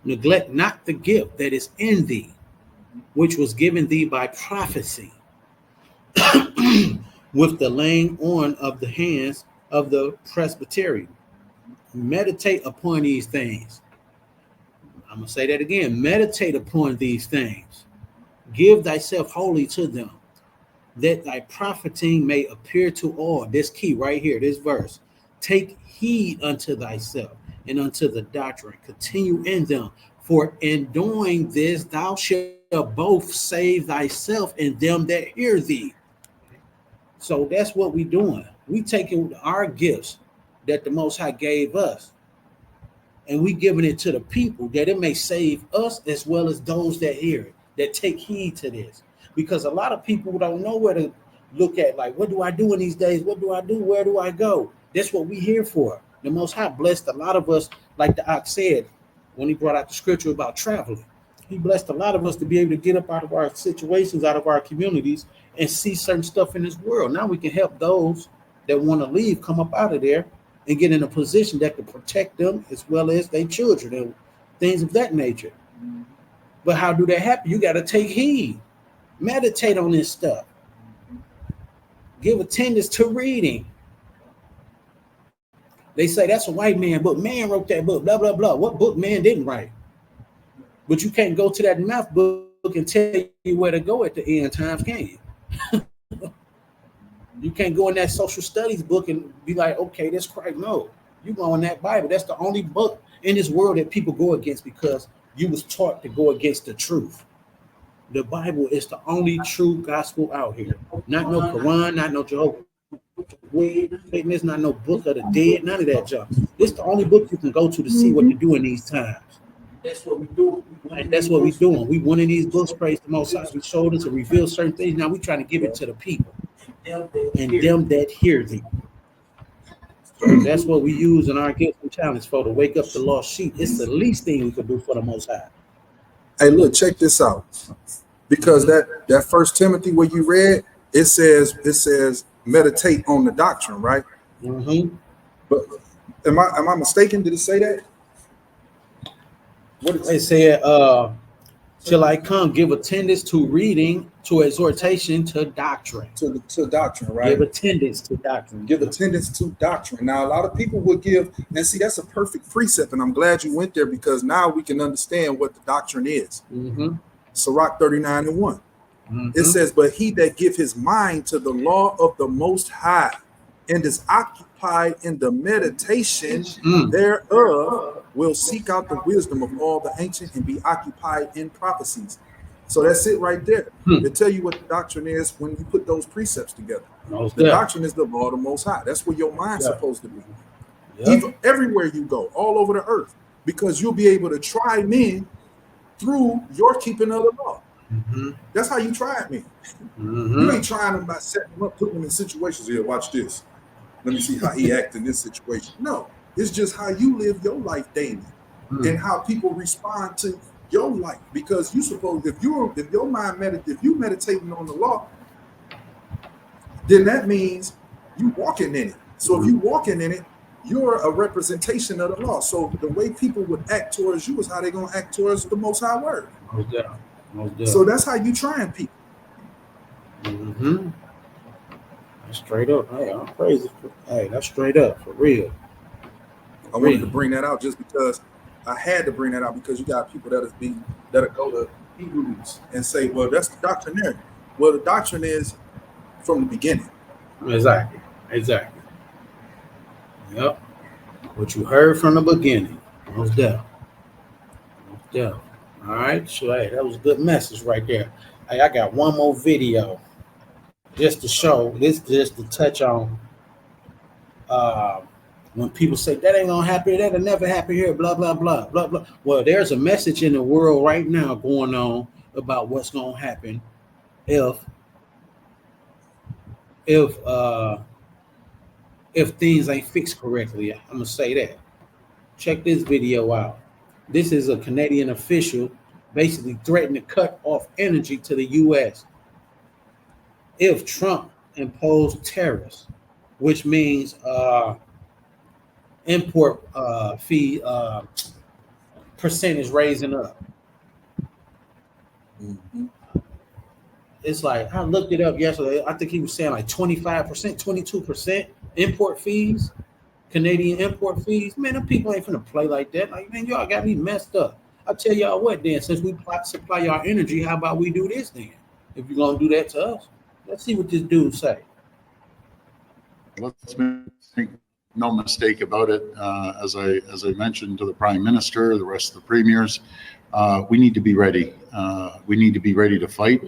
Neglect not the gift that is in thee, which was given thee by prophecy, with the laying on of the hands of the presbyterian. Meditate upon these things. I'm going to say that again. Meditate upon these things. Give thyself wholly to them, that thy profiting may appear to all. This key right here, this verse. Take heed unto thyself and unto the doctrine. Continue in them. For in doing this, thou shalt both save thyself and them that hear thee. So that's what we doing. We taking our gifts that the Most High gave us, and we giving it to the people that it may save us as well as those that hear it, that take heed to this. Because a lot of people don't know where to look at, like, what do I do in these days? What do I do? Where do I go? That's what we here for. The Most High blessed a lot of us, like the Ox said when he brought out the scripture about traveling. He blessed a lot of us to be able to get up out of our situations, out of our communities, and see certain stuff in this world. Now we can help those that want to leave come up out of there and get in a position that can protect them as well as their children and things of that nature. But how do that happen? You got to take heed. Meditate on this stuff. Give attendance to reading. They say that's a white man book. Man wrote that book, blah, blah, blah. What book man didn't write? But you can't go to that math book and tell you where to go at the end times, can you? You can't go in that social studies book and be like, okay, that's Christ. No, you go in that Bible. That's the only book in this world that people go against because you was taught to go against the truth. The Bible is the only true gospel out here. Not no Quran, not no Jehovah's Witness, not no Book of the Dead, none of that junk. It's the only book you can go to see what to do in these times. That's what we do. And that's what we're doing. We went in these books, praise the Most High. We showed us to reveal certain things. Now we're trying to give it to the people and them that hear thee. So that's what we use in our gifts and talents for, to wake up the lost sheep. It's the least thing we could do for the Most High. Hey, look, check this out. Because that 1 Timothy where you read, it says meditate on the doctrine, right? But am I mistaken? Did it say that? What it said, till I come, give attendance to reading, to exhortation, to doctrine. To doctrine, right? Give attendance to doctrine. Give attendance to doctrine. Now, a lot of people would give, and see, that's a perfect precept, and I'm glad you went there because now we can understand what the doctrine is. Sirach 39 and 1. It says, but he that give his mind to the law of the Most High and is occupied in the meditation thereof will seek out the wisdom of all the ancient and be occupied in prophecies. So that's it right there. They tell you what the doctrine is when you put those precepts together. The doctrine is the law of the Most High. That's where your mind's supposed to be. Even everywhere you go, all over the earth, because you'll be able to try men through your keeping of the law. That's how you tried me. Mm-hmm. You ain't trying them by setting them up, putting them in situations. Here, watch this. Let me see how he act in this situation. No, it's just how you live your life daily and how people respond to your life. Because you suppose if you meditating on the law, then that means you walking in it. So if you walking in it, you're a representation of the law. So the way people would act towards you is how they're gonna act towards the Most High Word. So that's how you trying people. Mm-hmm. That's straight up. Hey, I'm crazy. Hey, that's straight up for real. I wanted to bring that out just because I had to bring that out, because you got people that go to Hebrews and say, well, that's the doctrinary. Well, the doctrine is from the beginning. Exactly. Yep. What you heard from the beginning. Most definitely. All right. So hey, that was a good message right there. Hey, I got one more video just to show this, just to touch on when people say that ain't gonna happen, that'll never happen here, blah blah blah blah blah. Well, there's a message in the world right now going on about what's gonna happen if things ain't fixed correctly. I'm gonna say that. Check this video out. This is a Canadian official basically threatening to cut off energy to the U.S. if Trump imposed tariffs, which means import fee percentage raising up. Mm-hmm. It's like, I looked it up yesterday. I think he was saying like 25%, 22% import fees, Canadian import fees. Man, them people ain't finna play like that. Like, man, y'all got me messed up. I tell y'all what, then, since we supply y'all energy, how about we do this then? If you're gonna do that to us, let's see what this dude say. Let's make no mistake about it. As I mentioned to the Prime Minister, the rest of the premiers, we need to be ready. We need to be ready to fight.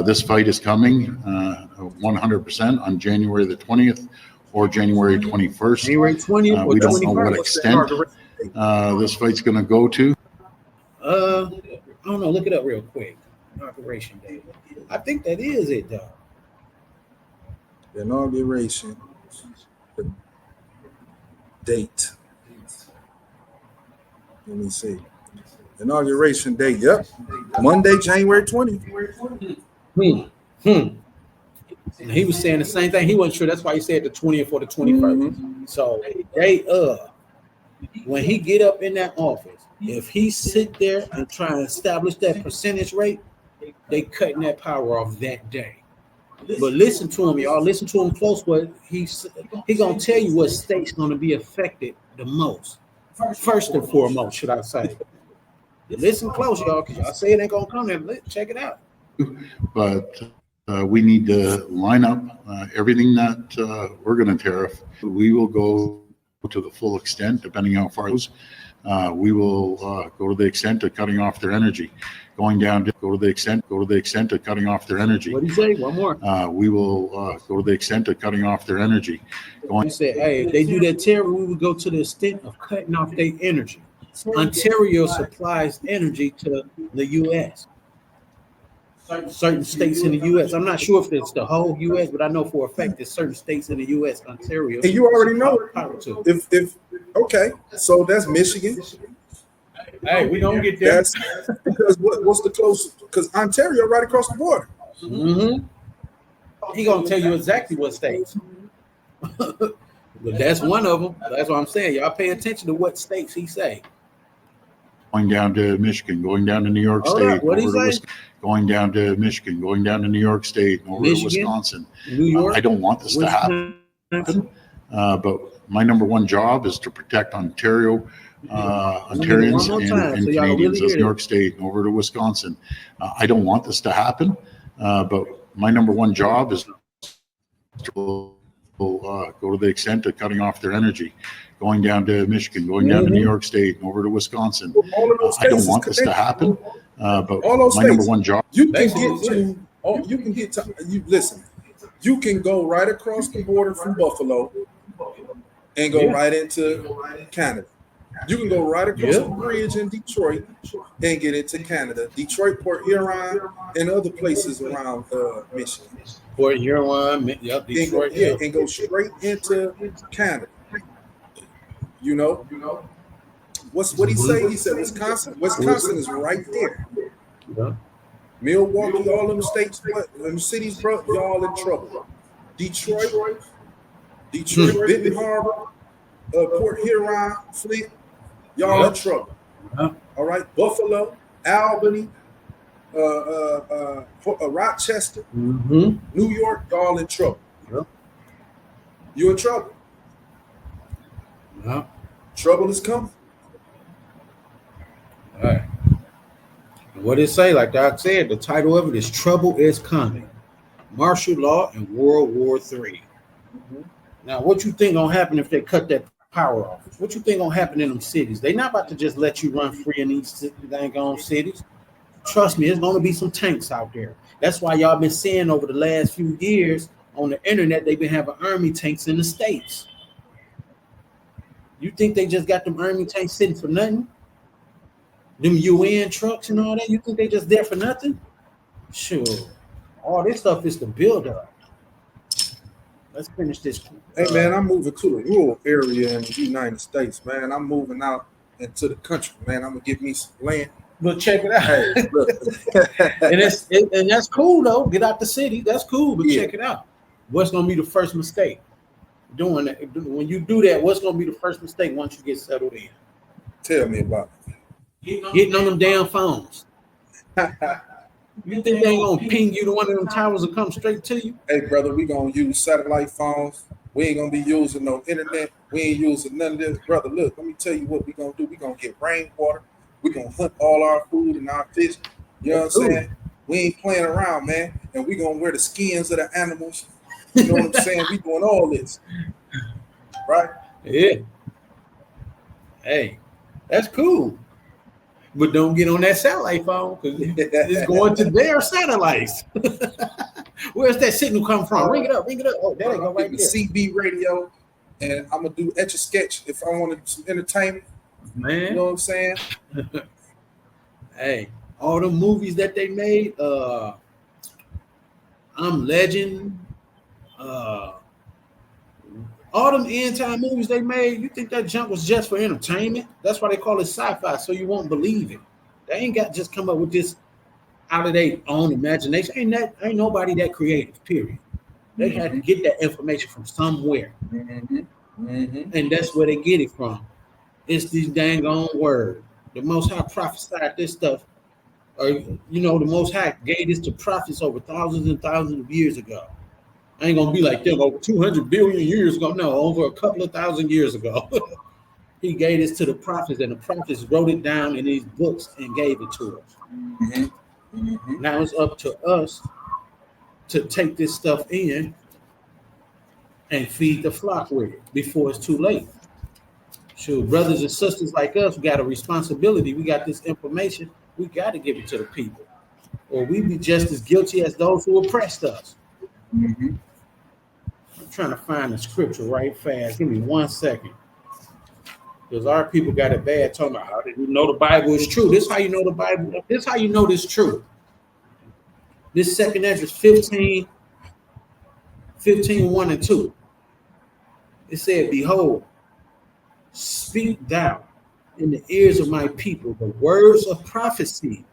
This fight is coming 100% on January the 20th or January 21st. January 20th. We don't know what extent this fight's going to go to. I don't know. Look it up real quick. Inauguration day. I think that is it, though. The inauguration date. Let me see. Inauguration date. Yep. Monday, January 20th. He was saying the same thing. He wasn't sure. That's why he said the 20th or the 21st. Mm-hmm. So day of, when he get up in that office, if he sit there and try and establish that percentage rate, they cutting that power off that day. But listen to him, y'all. Listen to him close. What he gonna tell you what state's gonna be affected the most. First and foremost, should I say? Listen close, y'all, because y'all say it ain't gonna come there. Check it out. But we need to line up everything that we're going to tariff. We will go to the full extent, depending on how far it goes. We will go to the extent of cutting off their energy, going down to go to the extent of cutting off their energy. What do you say? One more. We will go to the extent of cutting off their energy. He said, hey, if they do that tariff, we would go to the extent of cutting off their energy. Ontario supplies energy to the U.S. Certain states in the U.S. I'm not sure if it's the whole U.S., but I know for a fact that certain states in the U.S., Ontario. And you already know if okay, so that's Michigan. Hey, we don't get there. That's because what's the closest? Because Ontario right across the border. Mm-hmm. He gonna tell you exactly what states. But that's one of them. That's what I'm saying. Y'all pay attention to what states he say. Going down to Michigan, going down to New York State, going down to Michigan, going down to New York State, over to Wisconsin. New York. I don't want this to happen. But my number one job is to protect Ontario, Ontarians and Canadians as New York State and over to Wisconsin. I don't want this to happen. But my number one job is to go to the extent of cutting off their energy, going down to Michigan, going down to New York State and over to Wisconsin. I don't want this to happen. But my number one job. You can get to. Listen. You can go right across the border from Buffalo and go right into Canada. You can go right across the bridge in Detroit and get into Canada. Detroit, Port Huron, and other places around Michigan. Port Huron, yep, Detroit. And go straight into Canada. You know, what he say? He said Wisconsin. Wisconsin is right there. Yeah. Milwaukee, all them states, them cities, bro, y'all in trouble. Detroit, Benton Harbor, Port Huron, Flint, y'all in trouble. All right, Buffalo, Albany, Rochester, New York, y'all in trouble. You in trouble. Trouble is coming. All right. What it say? Like Doc said, the title of it is "Trouble is Coming: Martial Law and World War III." Now, what you think gonna happen if they cut that power off? What you think gonna happen in them cities? They not about to just let you run free in these dang on cities. Trust me, there's gonna be some tanks out there. That's why y'all been seeing over the last few years on the internet they've been having army tanks in the states. You think they just got them army tanks sitting for nothing? Them UN trucks and all that, you think they just there for nothing? Sure. All this stuff is the build up. Let's finish this. Hey man, I'm moving to a rural area in the United States, man. I'm moving out into the country, man. I'm gonna get me some land. But check it out. and that's cool though. Get out the city. That's cool, but check it out. What's gonna be the first mistake? Doing that. When you do that, what's gonna be the first mistake once you get settled in? Tell me about it. Getting on them damn phones. You think they ain't gonna ping you to one of them towers and come straight to you? Hey brother, we gonna use satellite phones. We ain't gonna be using no internet. We ain't using none of this. Brother, look, let me tell you what we gonna do. We gonna get rainwater. We gonna hunt all our food and our fish. You know what I'm saying? We ain't playing around, man. And we gonna wear the skins of the animals. You know what I'm saying? We doing all this. Right? Yeah. Hey, that's cool. But don't get on that satellite phone because it's going to their satellites. Where's that signal come from? Ring it up. Oh, there they go right there. CB radio, and I'm gonna do Etch-a-Sketch if I wanted some entertainment. Man, you know what I'm saying? Hey, all the movies that they made, I'm Legend, all them end time movies they made, you think that junk was just for entertainment? That's why they call it sci-fi, so you won't believe it. They ain't got just come up with this out of their own imagination. Ain't nobody that creative, period. They had to get that information from somewhere. And that's where they get it from. It's these dang on words. The Most High prophesied this stuff, or the Most High gave this to prophets over thousands and thousands of years ago. I ain't gonna be like them over 200 billion years ago. No, over a couple of thousand years ago. He gave this to the prophets, and the prophets wrote it down in these books and gave it to us. Now it's up to us to take this stuff in and feed the flock with it before it's too late. Sure, brothers and sisters like us, we got a responsibility. We got this information. We got to give it to the people, or we be just as guilty as those who oppressed us. I'm trying to find the scripture right fast. Give me 1 second. Because our people got it bad talking about how did we know the Bible is true. This is how you know the Bible. This is how you know this true. This 2 Ezra 15, 1 and 2. It said, behold, speak thou in the ears of my people the words of prophecy.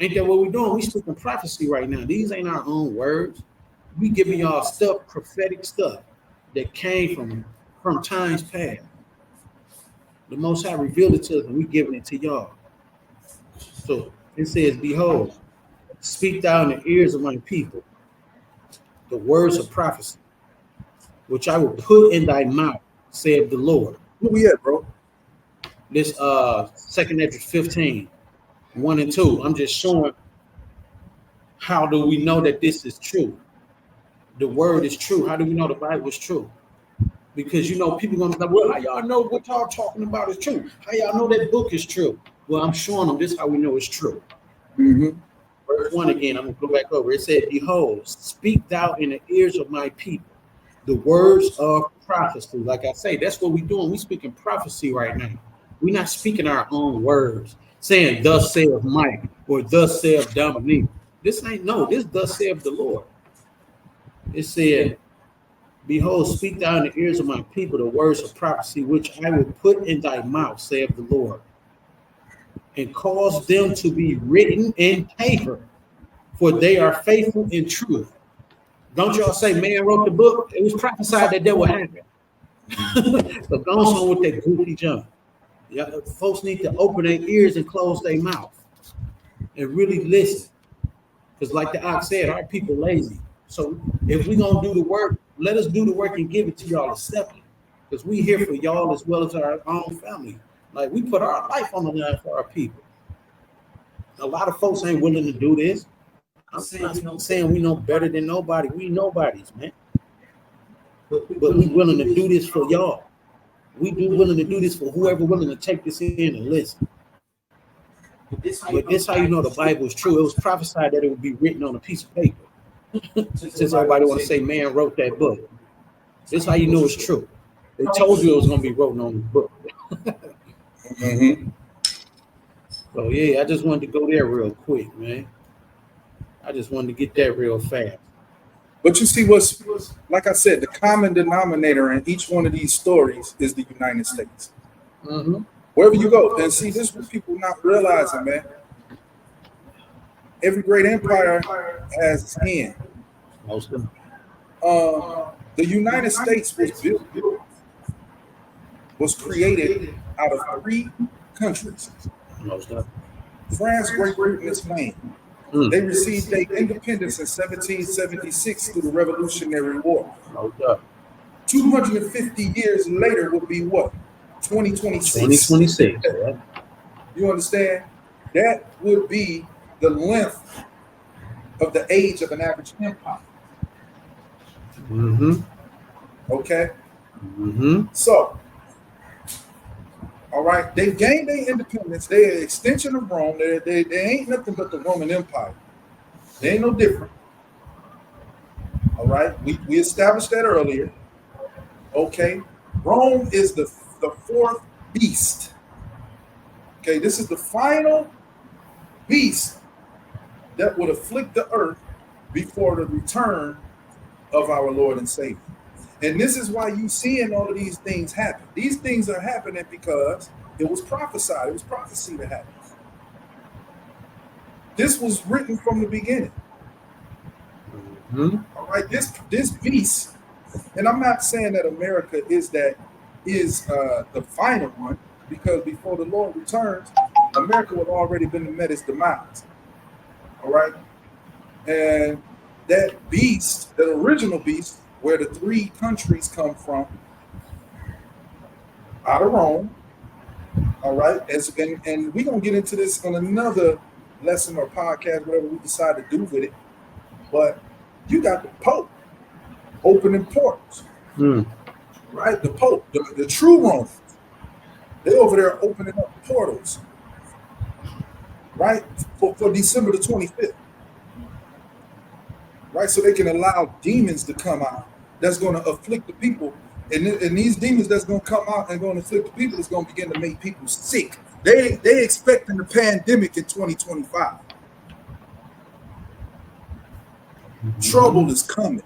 Ain't that what we're doing? We speaking prophecy right now. These ain't our own words. We giving y'all stuff, prophetic stuff that came from times past. The Most High revealed it to us, and we giving it to y'all. So it says, behold, speak thou in the ears of my people the words of prophecy, which I will put in thy mouth, saith the Lord. Where we at, bro? This 2 Ezra 15, 1 and 2. I'm just showing how do we know that this is true. The word is true. How do we know the Bible is true? Because people gonna say, well, how y'all know what y'all talking about is true? How y'all know that book is true? Well, I'm showing them this is how we know it's true. Verse 1 again, I'm gonna go back over. It said, behold, speak thou in the ears of my people the words of prophecy. Like I say, that's what we're doing. We speaking prophecy right now. We're not speaking our own words, saying thus saith Mike or thus saith Dominique. This thus saith the Lord. It said, behold, speak thou in the ears of my people the words of prophecy, which I will put in thy mouth, saith the Lord, and cause them to be written in paper, for they are faithful in truth. Don't y'all say man wrote the book? It was prophesied that would happen. But go on with that goofy junk. Yeah, folks need to open their ears and close their mouth and really listen. Because like the ox said, our people lazy. So if we're going to do the work, let us do the work and give it to y'all acceptably. Because we here for y'all as well as our own family. Like we put our life on the line for our people. A lot of folks ain't willing to do this. I'm not saying we know better than nobody. We nobodies, man. But we willing to do this for y'all. We willing to do this for whoever willing to take this in and listen. But this how you know the Bible is true. It was prophesied that it would be written on a piece of paper. Since everybody want to say man wrote that book. This how you know it's true. They told you it was going to be written on the book. So yeah, I just wanted to go there real quick, man. I just wanted to get that real fast. But you see, what's like I said, the common denominator in each one of these stories is the United States. Wherever you go, and see, this is what people not realizing, man. Every great empire has its end. Most of them. The United States was created out of 3 countries. Most of them. France, Great Britain, and Spain. They received their independence in 1776 through the Revolutionary War. 250 years later would be what? 2026. 2026. Yeah. You understand? That would be the length of the age of an average empire. Okay? So, all right, they gained their independence. They're an extension of Rome. They ain't nothing but the Roman Empire. They ain't no different. All right, we established that earlier. Okay, Rome is the 4th beast. Okay, this is the final beast that would afflict the earth before the return of our Lord and Savior. And this is why you seeing all of these things happen. These things are happening because it was prophesied. It was prophecy to happen. This was written from the beginning. All right, this beast, and I'm not saying that America is the final one, because before the Lord returns, America would already been met its demise. All right, and that beast, that original beast, where the 3 countries come from, out of Rome, all right? And we're going to get into this on another lesson or podcast, whatever we decide to do with it. But you got the Pope opening portals, right? The Pope, the true Romans, they're over there opening up portals, right? For December the 25th. Right, so they can allow demons to come out that's going to afflict the people. And these demons that's going to come out and going to afflict the people is going to begin to make people sick. They expecting the pandemic in 2025. Trouble is coming.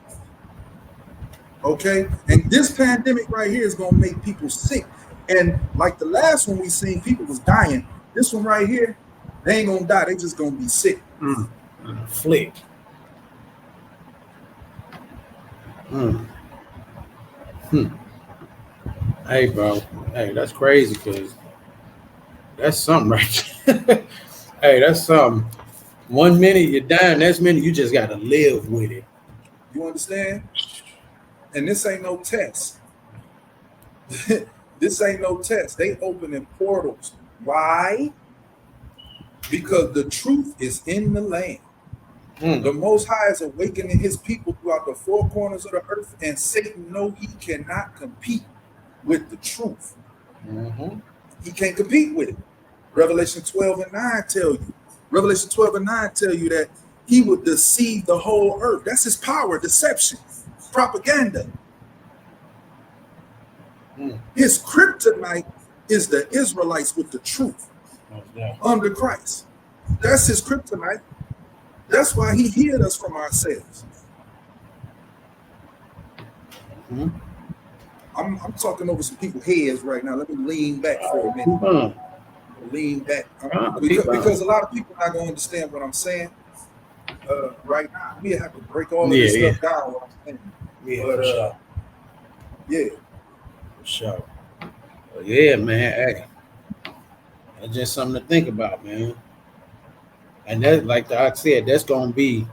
Okay? And this pandemic right here is going to make people sick. And like the last one we seen, people was dying. This one right here, they ain't going to die. They just going to be sick. Flick. Hey, bro. Hey, that's crazy because that's something right there. Hey, that's something. 1 minute you're dying, next minute you just got to live with it. You understand? And this ain't no test. This ain't no test. They opening portals. Why? Because the truth is in the land. The Most High is awakening his people throughout the 4 corners of the earth, and Satan knows he cannot compete with the truth. He can't compete with it. Revelation 12 and 9 tell you. Revelation 12 and 9 tell you that he would deceive the whole earth. That's his power, deception, propaganda. His kryptonite is the Israelites with the truth under Christ. That's his kryptonite. That's why he hid us from ourselves. I'm talking over some people's heads right now. Let me lean back for a minute. Lean back. Because a lot of people are not going to understand what I'm saying. Right now, we have to break all of this stuff down. What I'm saying. For sure. Yeah, man. Hey, that's just something to think about, man. And that, like I said, that's gonna be.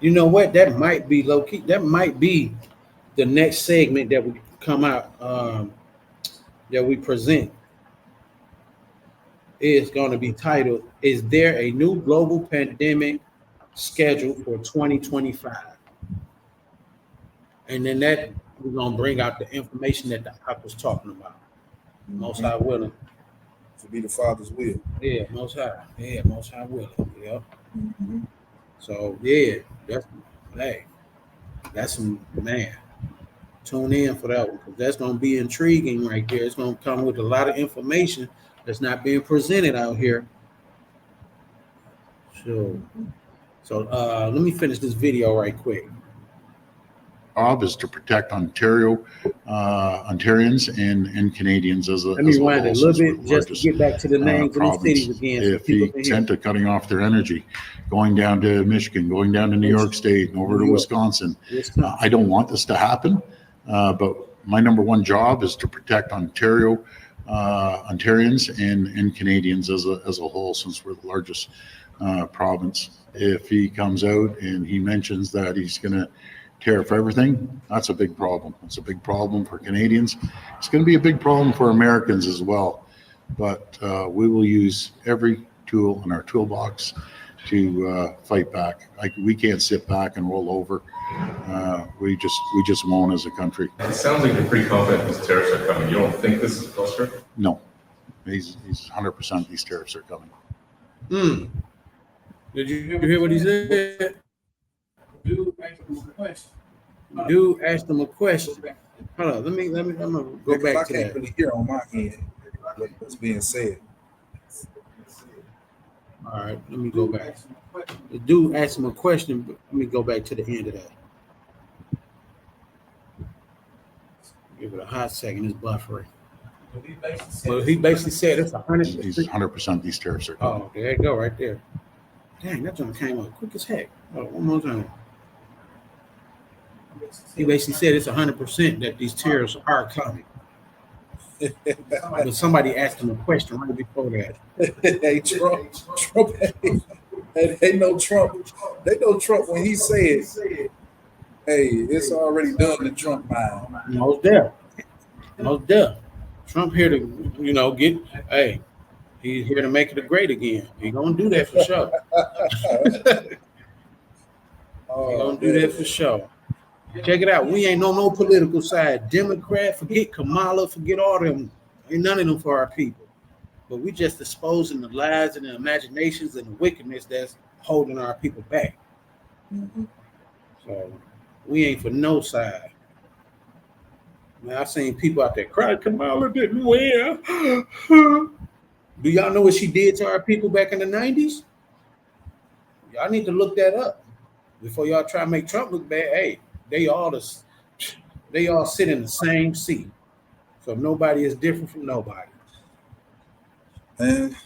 You know what? That might be low key. That might be the next segment that we come out that we present. Is going to be titled, "Is there a new global pandemic scheduled for 2025?" And then that we're going to bring out the information that the Doc was talking about. Most High willing. To be the Father's will. Yeah, Most High. Yeah, Most High willing. Yeah. So, yeah, that's some, man. Tune in for that one, because that's going to be intriguing right there. It's going to come with a lot of information that's not being presented out here. So let me finish this video right quick. Job is to protect Ontario, Ontarians and Canadians as a Let me rewind it a little bit just to largest, get back to the names of province. these cities again. If he sent to cutting off their energy, going down to Michigan, going down to New York State and over to Wisconsin. I don't want this to happen, but my number one job is to protect Ontario, Ontarians and Canadians as a whole, since we're the largest province. If he comes out and he mentions that he's going to tariff everything, that's a big problem. It's a big problem for Canadians. It's going to be a big problem for Americans as well. But we will use every tool in our toolbox to fight back. We can't sit back and roll over. We just won't as a country. It sounds like you're pretty confident these tariffs are coming. You don't think this is a cluster? No, he's 100% these tariffs are coming. Did you hear what he said? Dude asked him a question. Hold on, I'm gonna go back to that. I can't really hear on my end what's being said. All right, let me go back. The dude asked him a question, but let me go back to the end of that. Give it a hot second. It's buffering. Well, he basically said it's 100%. He's 100% these tariffs are coming. Oh, there you go, right there. Dang, that one came up quick as heck. Oh, one more time. He basically said it's 100% that these tariffs are coming. But somebody asked him a question right before that. Hey, Trump, they know Trump. They know Trump when he says, "Hey, it's already done to Trump mind." Most deaf. Trump here to, get. Hey, he's here to make it great again. He gonna do that for sure. He gonna do that for sure. Check it out. We ain't on no political side. Democrat, forget Kamala, forget all them. Ain't none of them for our people. But we just exposing the lies and the imaginations and the wickedness that's holding our people back. So we ain't for no side. Man, I've seen people out there cry, Kamala didn't win. Do y'all know what she did to our people back in the 90s? Y'all need to look that up before y'all try to make Trump look bad. Hey, they all sit in the same seat. So nobody is different from nobody. I'm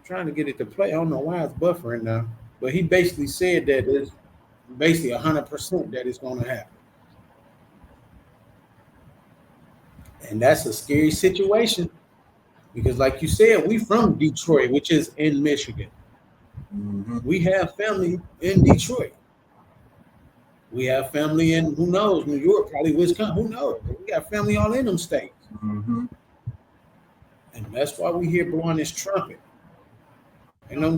trying to get it to play. I don't know why it's buffering now. But he basically said that it's basically 100% that it's going to happen. And that's a scary situation. Because like you said, we from Detroit, which is in Michigan. We have family in Detroit. We have family in, who knows, New York, probably Wisconsin, who knows? We got family all in them states. And that's why we here blowing this trumpet. And no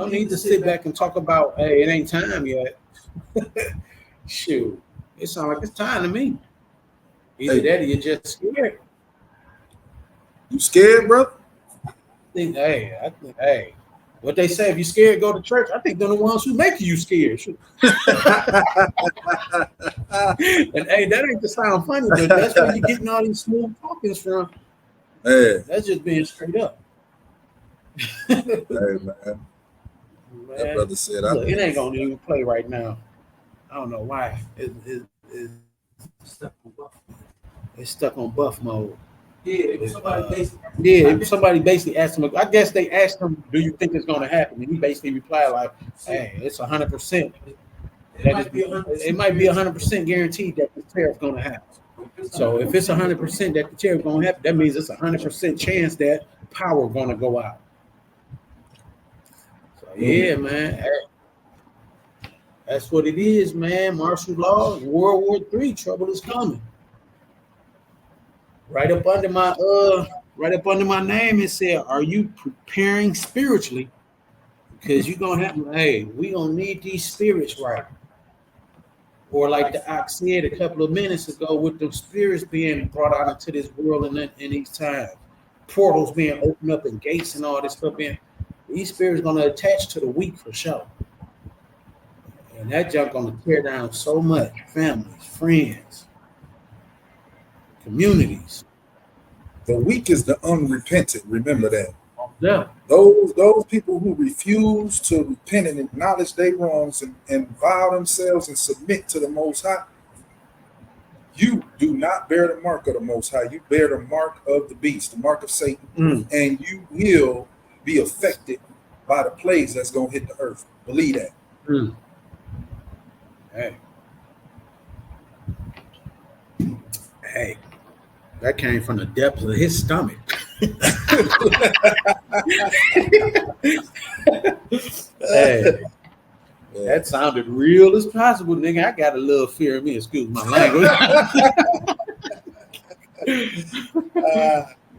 need to sit back and talk about, hey, it ain't time yet. Shoot, it sounds like it's time to me. Either that or you're just scared. You scared, bro? I think, What they say, if you're scared, go to church. I think they're the ones who make you scared. And hey, that ain't to sound funny, but that's where you're getting all these smooth talkings from. Yeah. That's just being straight up. Hey, man. That brother said, look, it ain't gonna even play right now. I don't know why. It's stuck on buff mode. Yeah, somebody basically asked him. I guess they asked him, "Do you think it's going to happen?" And he basically replied like, "Hey, it's 100%. It might be 100% guaranteed that the tariff's going to happen. So if it's 100% that the tariff's going to happen, that means it's 100% chance that power going to go out." So yeah, man, hey, that's what it is, man. Martial law, World War III, trouble is coming. Right up under my name, it said, "Are you preparing spiritually? Because you're gonna have, hey, we gonna need these spirits right." Or like the Ox said a couple of minutes ago, with the spirits being brought out into this world in these times, portals being opened up and gates and all this stuff being, these spirits gonna attach to the weak for sure. And that junk gonna tear down so much families, friends, communities. The weak is the unrepentant. Remember that. Yeah. Those people who refuse to repent and acknowledge their wrongs and vow themselves and submit to the Most High, you do not bear the mark of the Most High. You bear the mark of the beast, the mark of Satan, and you will be affected by the plagues that's gonna hit the earth. Believe that. Hey, that came from the depths of his stomach. Hey, that sounded real as possible, nigga. I got a little fear of me. Excuse my language.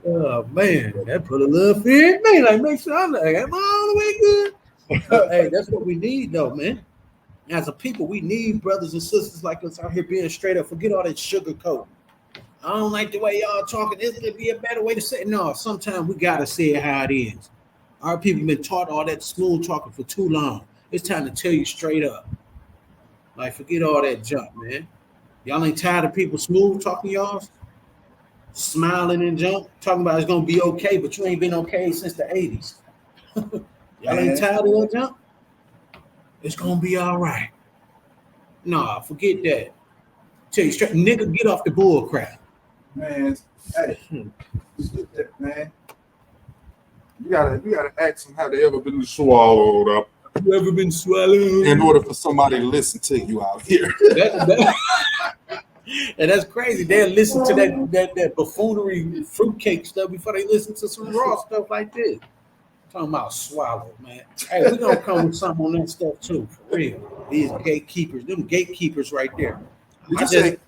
Oh man, that put a little fear in me. Like, make sure I'm like, am I all the way good? Hey, that's what we need, though, man. As a people, we need brothers and sisters like us out here being straight up. Forget all that sugar coat. I don't like the way y'all talking. This could be a better way to say it. No, sometimes we gotta say it how it is. Our people been taught all that smooth talking for too long. It's time to tell you straight up. Like, forget all that junk, man. Y'all ain't tired of people smooth talking y'all? Smiling and junk, talking about it's gonna be okay, but you ain't been okay since the 80s. Y'all ain't tired of that junk? It's gonna be all right. Nah, forget that. Tell you straight, nigga, get off the bull crap. Man, hey, man. You gotta ask them, have they ever been swallowed up? Have you ever been swallowed? In order for somebody to listen to you out here. And that's crazy. They'll listen to that buffoonery fruitcake stuff before they listen to some raw stuff like this. Talking about swallow, man. Hey, we're gonna come with something on that stuff too, for real. These gatekeepers, them gatekeepers right there. Did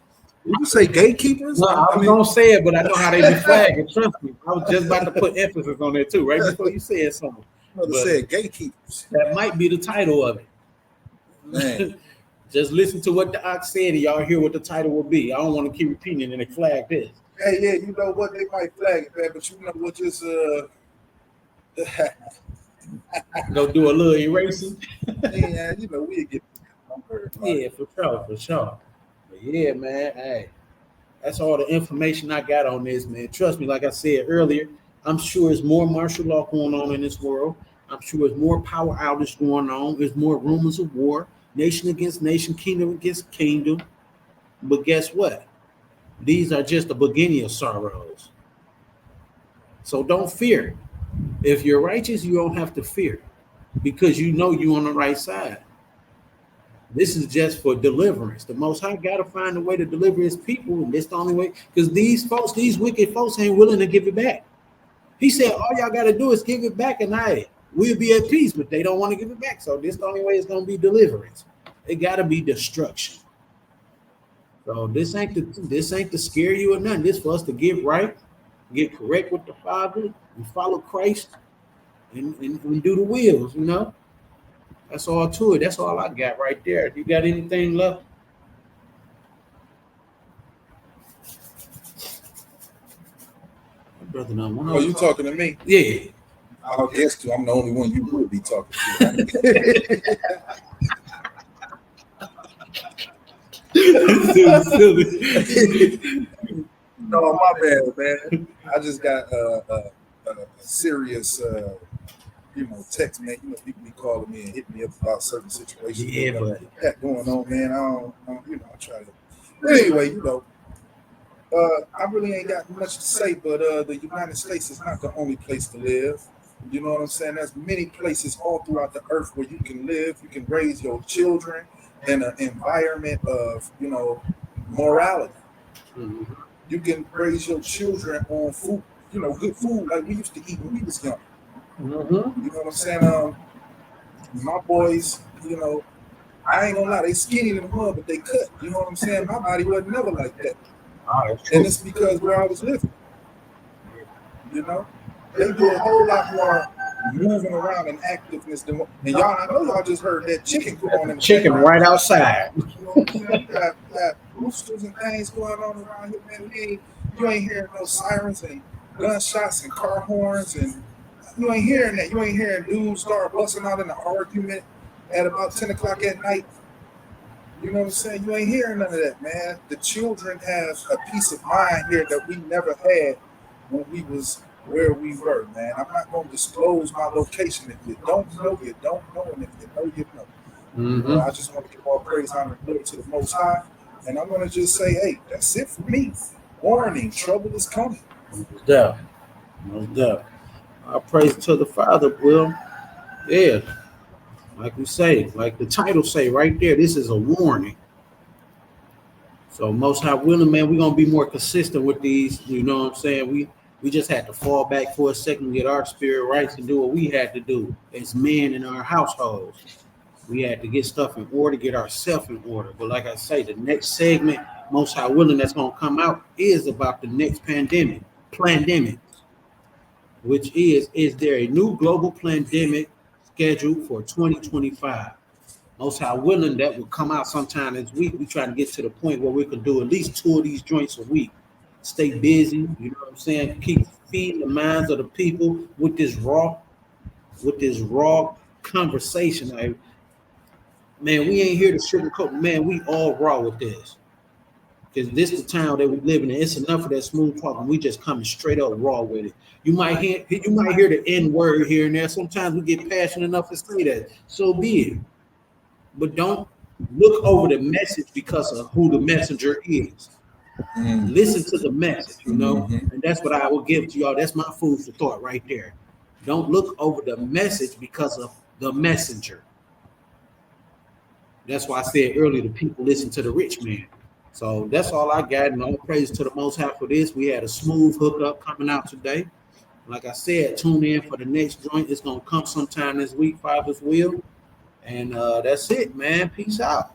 you say gatekeepers? No, I was gonna say it, but I know how they be flagging. Trust me. I was just about to put emphasis on that too, right before you said something. Brother said gatekeepers. That might be the title of it. Man. Just listen to what the Ox said, and y'all hear what the title will be. I don't want to keep repeating it and they flag this. Hey, yeah, you know what? They might flag it, man, but you know what? Just go do a little erasing. Yeah, you know we get. Yeah, for sure. But yeah, man. Hey, that's all the information I got on this, man. Trust me, like I said earlier, I'm sure there's more martial law going on in this world. I'm sure there's more power outage going on. There's more rumors of war, nation against nation, kingdom against kingdom. But guess what? These are just the beginning of sorrows. So don't fear. If you're righteous, you don't have to fear because you know you're on the right side. This is just for deliverance. The Most High got to find a way to deliver his people, and that's the only way, because these folks, these wicked folks ain't willing to give it back. He said, all y'all got to do is give it back, and we'll be at peace, but they don't want to give it back. So this the only way it's going to be deliverance. It got to be destruction. So this ain't to scare you or nothing. This for us to get right, get correct with the Father, and follow Christ, and do the wills, you know. That's all to it. That's all I got right there. You got anything left? Brother, no. Oh, you talking to me? Yeah. I'll guess too. I'm the only one you would be talking to. No, my bad, man. I just got a serious, text, man. People be calling me and hitting me up about certain situations. Yeah, but that going on, man. I try to. But anyway, I really ain't got much to say, but the United States is not the only place to live. You know what I'm saying? There's many places all throughout the earth where you can live. You can raise your children in an environment of, morality. Mm-hmm. You can raise your children on food, good food like we used to eat when we was young. Mm-hmm. You know what I'm saying? My boys, I ain't gonna lie, they skinny in the mud, but they cut. You know what I'm saying? My body wasn't never like that. And it's because where I was living. They do a whole lot more moving around and activeness than and y'all. I know y'all just heard that chicken come on in the chicken right outside. Got roosters and things going on around here, man. You ain't hearing no sirens and gunshots and car horns, and you ain't hearing that. You ain't hearing dudes start busting out in an argument at about 10 o'clock at night. You know what I'm saying? You ain't hearing none of that, man. The children have a peace of mind here that we never had when we was where we were, man. I'm not going to disclose my location. If you don't know, you don't know. And if you know, you know. Mm-hmm. I just want to give all praise, honor, and glory to the Most High. And I'm going to just say, hey, that's it for me. Warning, trouble is coming. No doubt. I praise to the Father, Will. Yeah. Like we say, like the title say right there, this is a warning. So Most High willing, man, we're going to be more consistent with these. You know what I'm saying? We just had to fall back for a second, get our spirit right to do what we had to do as men in our households. We had to get stuff in order, get ourselves in order. But like I say, the next segment, Most High willing, that's going to come out is about the next pandemic, which is there a new global pandemic scheduled for 2025? Most High willing, that will come out sometime this week. We try to get to the point where we can do at least 2 of these joints a week. Stay busy, you know what I'm saying? Keep feeding the minds of the people with this raw conversation. Like, man, we ain't here to sugarcoat. Man, we all raw with this. Because this is the town that we live in. It's enough of that smooth talking. We just coming straight up raw with it. You might hear the N word here and there. Sometimes we get passionate enough to say that. So be it. But don't look over the message because of who the messenger is. Mm-hmm. Listen to the message, and that's what I will give to y'all. That's my food for thought right there. Don't look over the message because of the messenger. That's why I said earlier, the people listen to the rich man. So that's all I got, and all praise to the Most High for this. We had a smooth hookup coming out today. Like I said, tune in for the next joint. It's gonna come sometime this week, Father's will. And that's it, man. Peace out.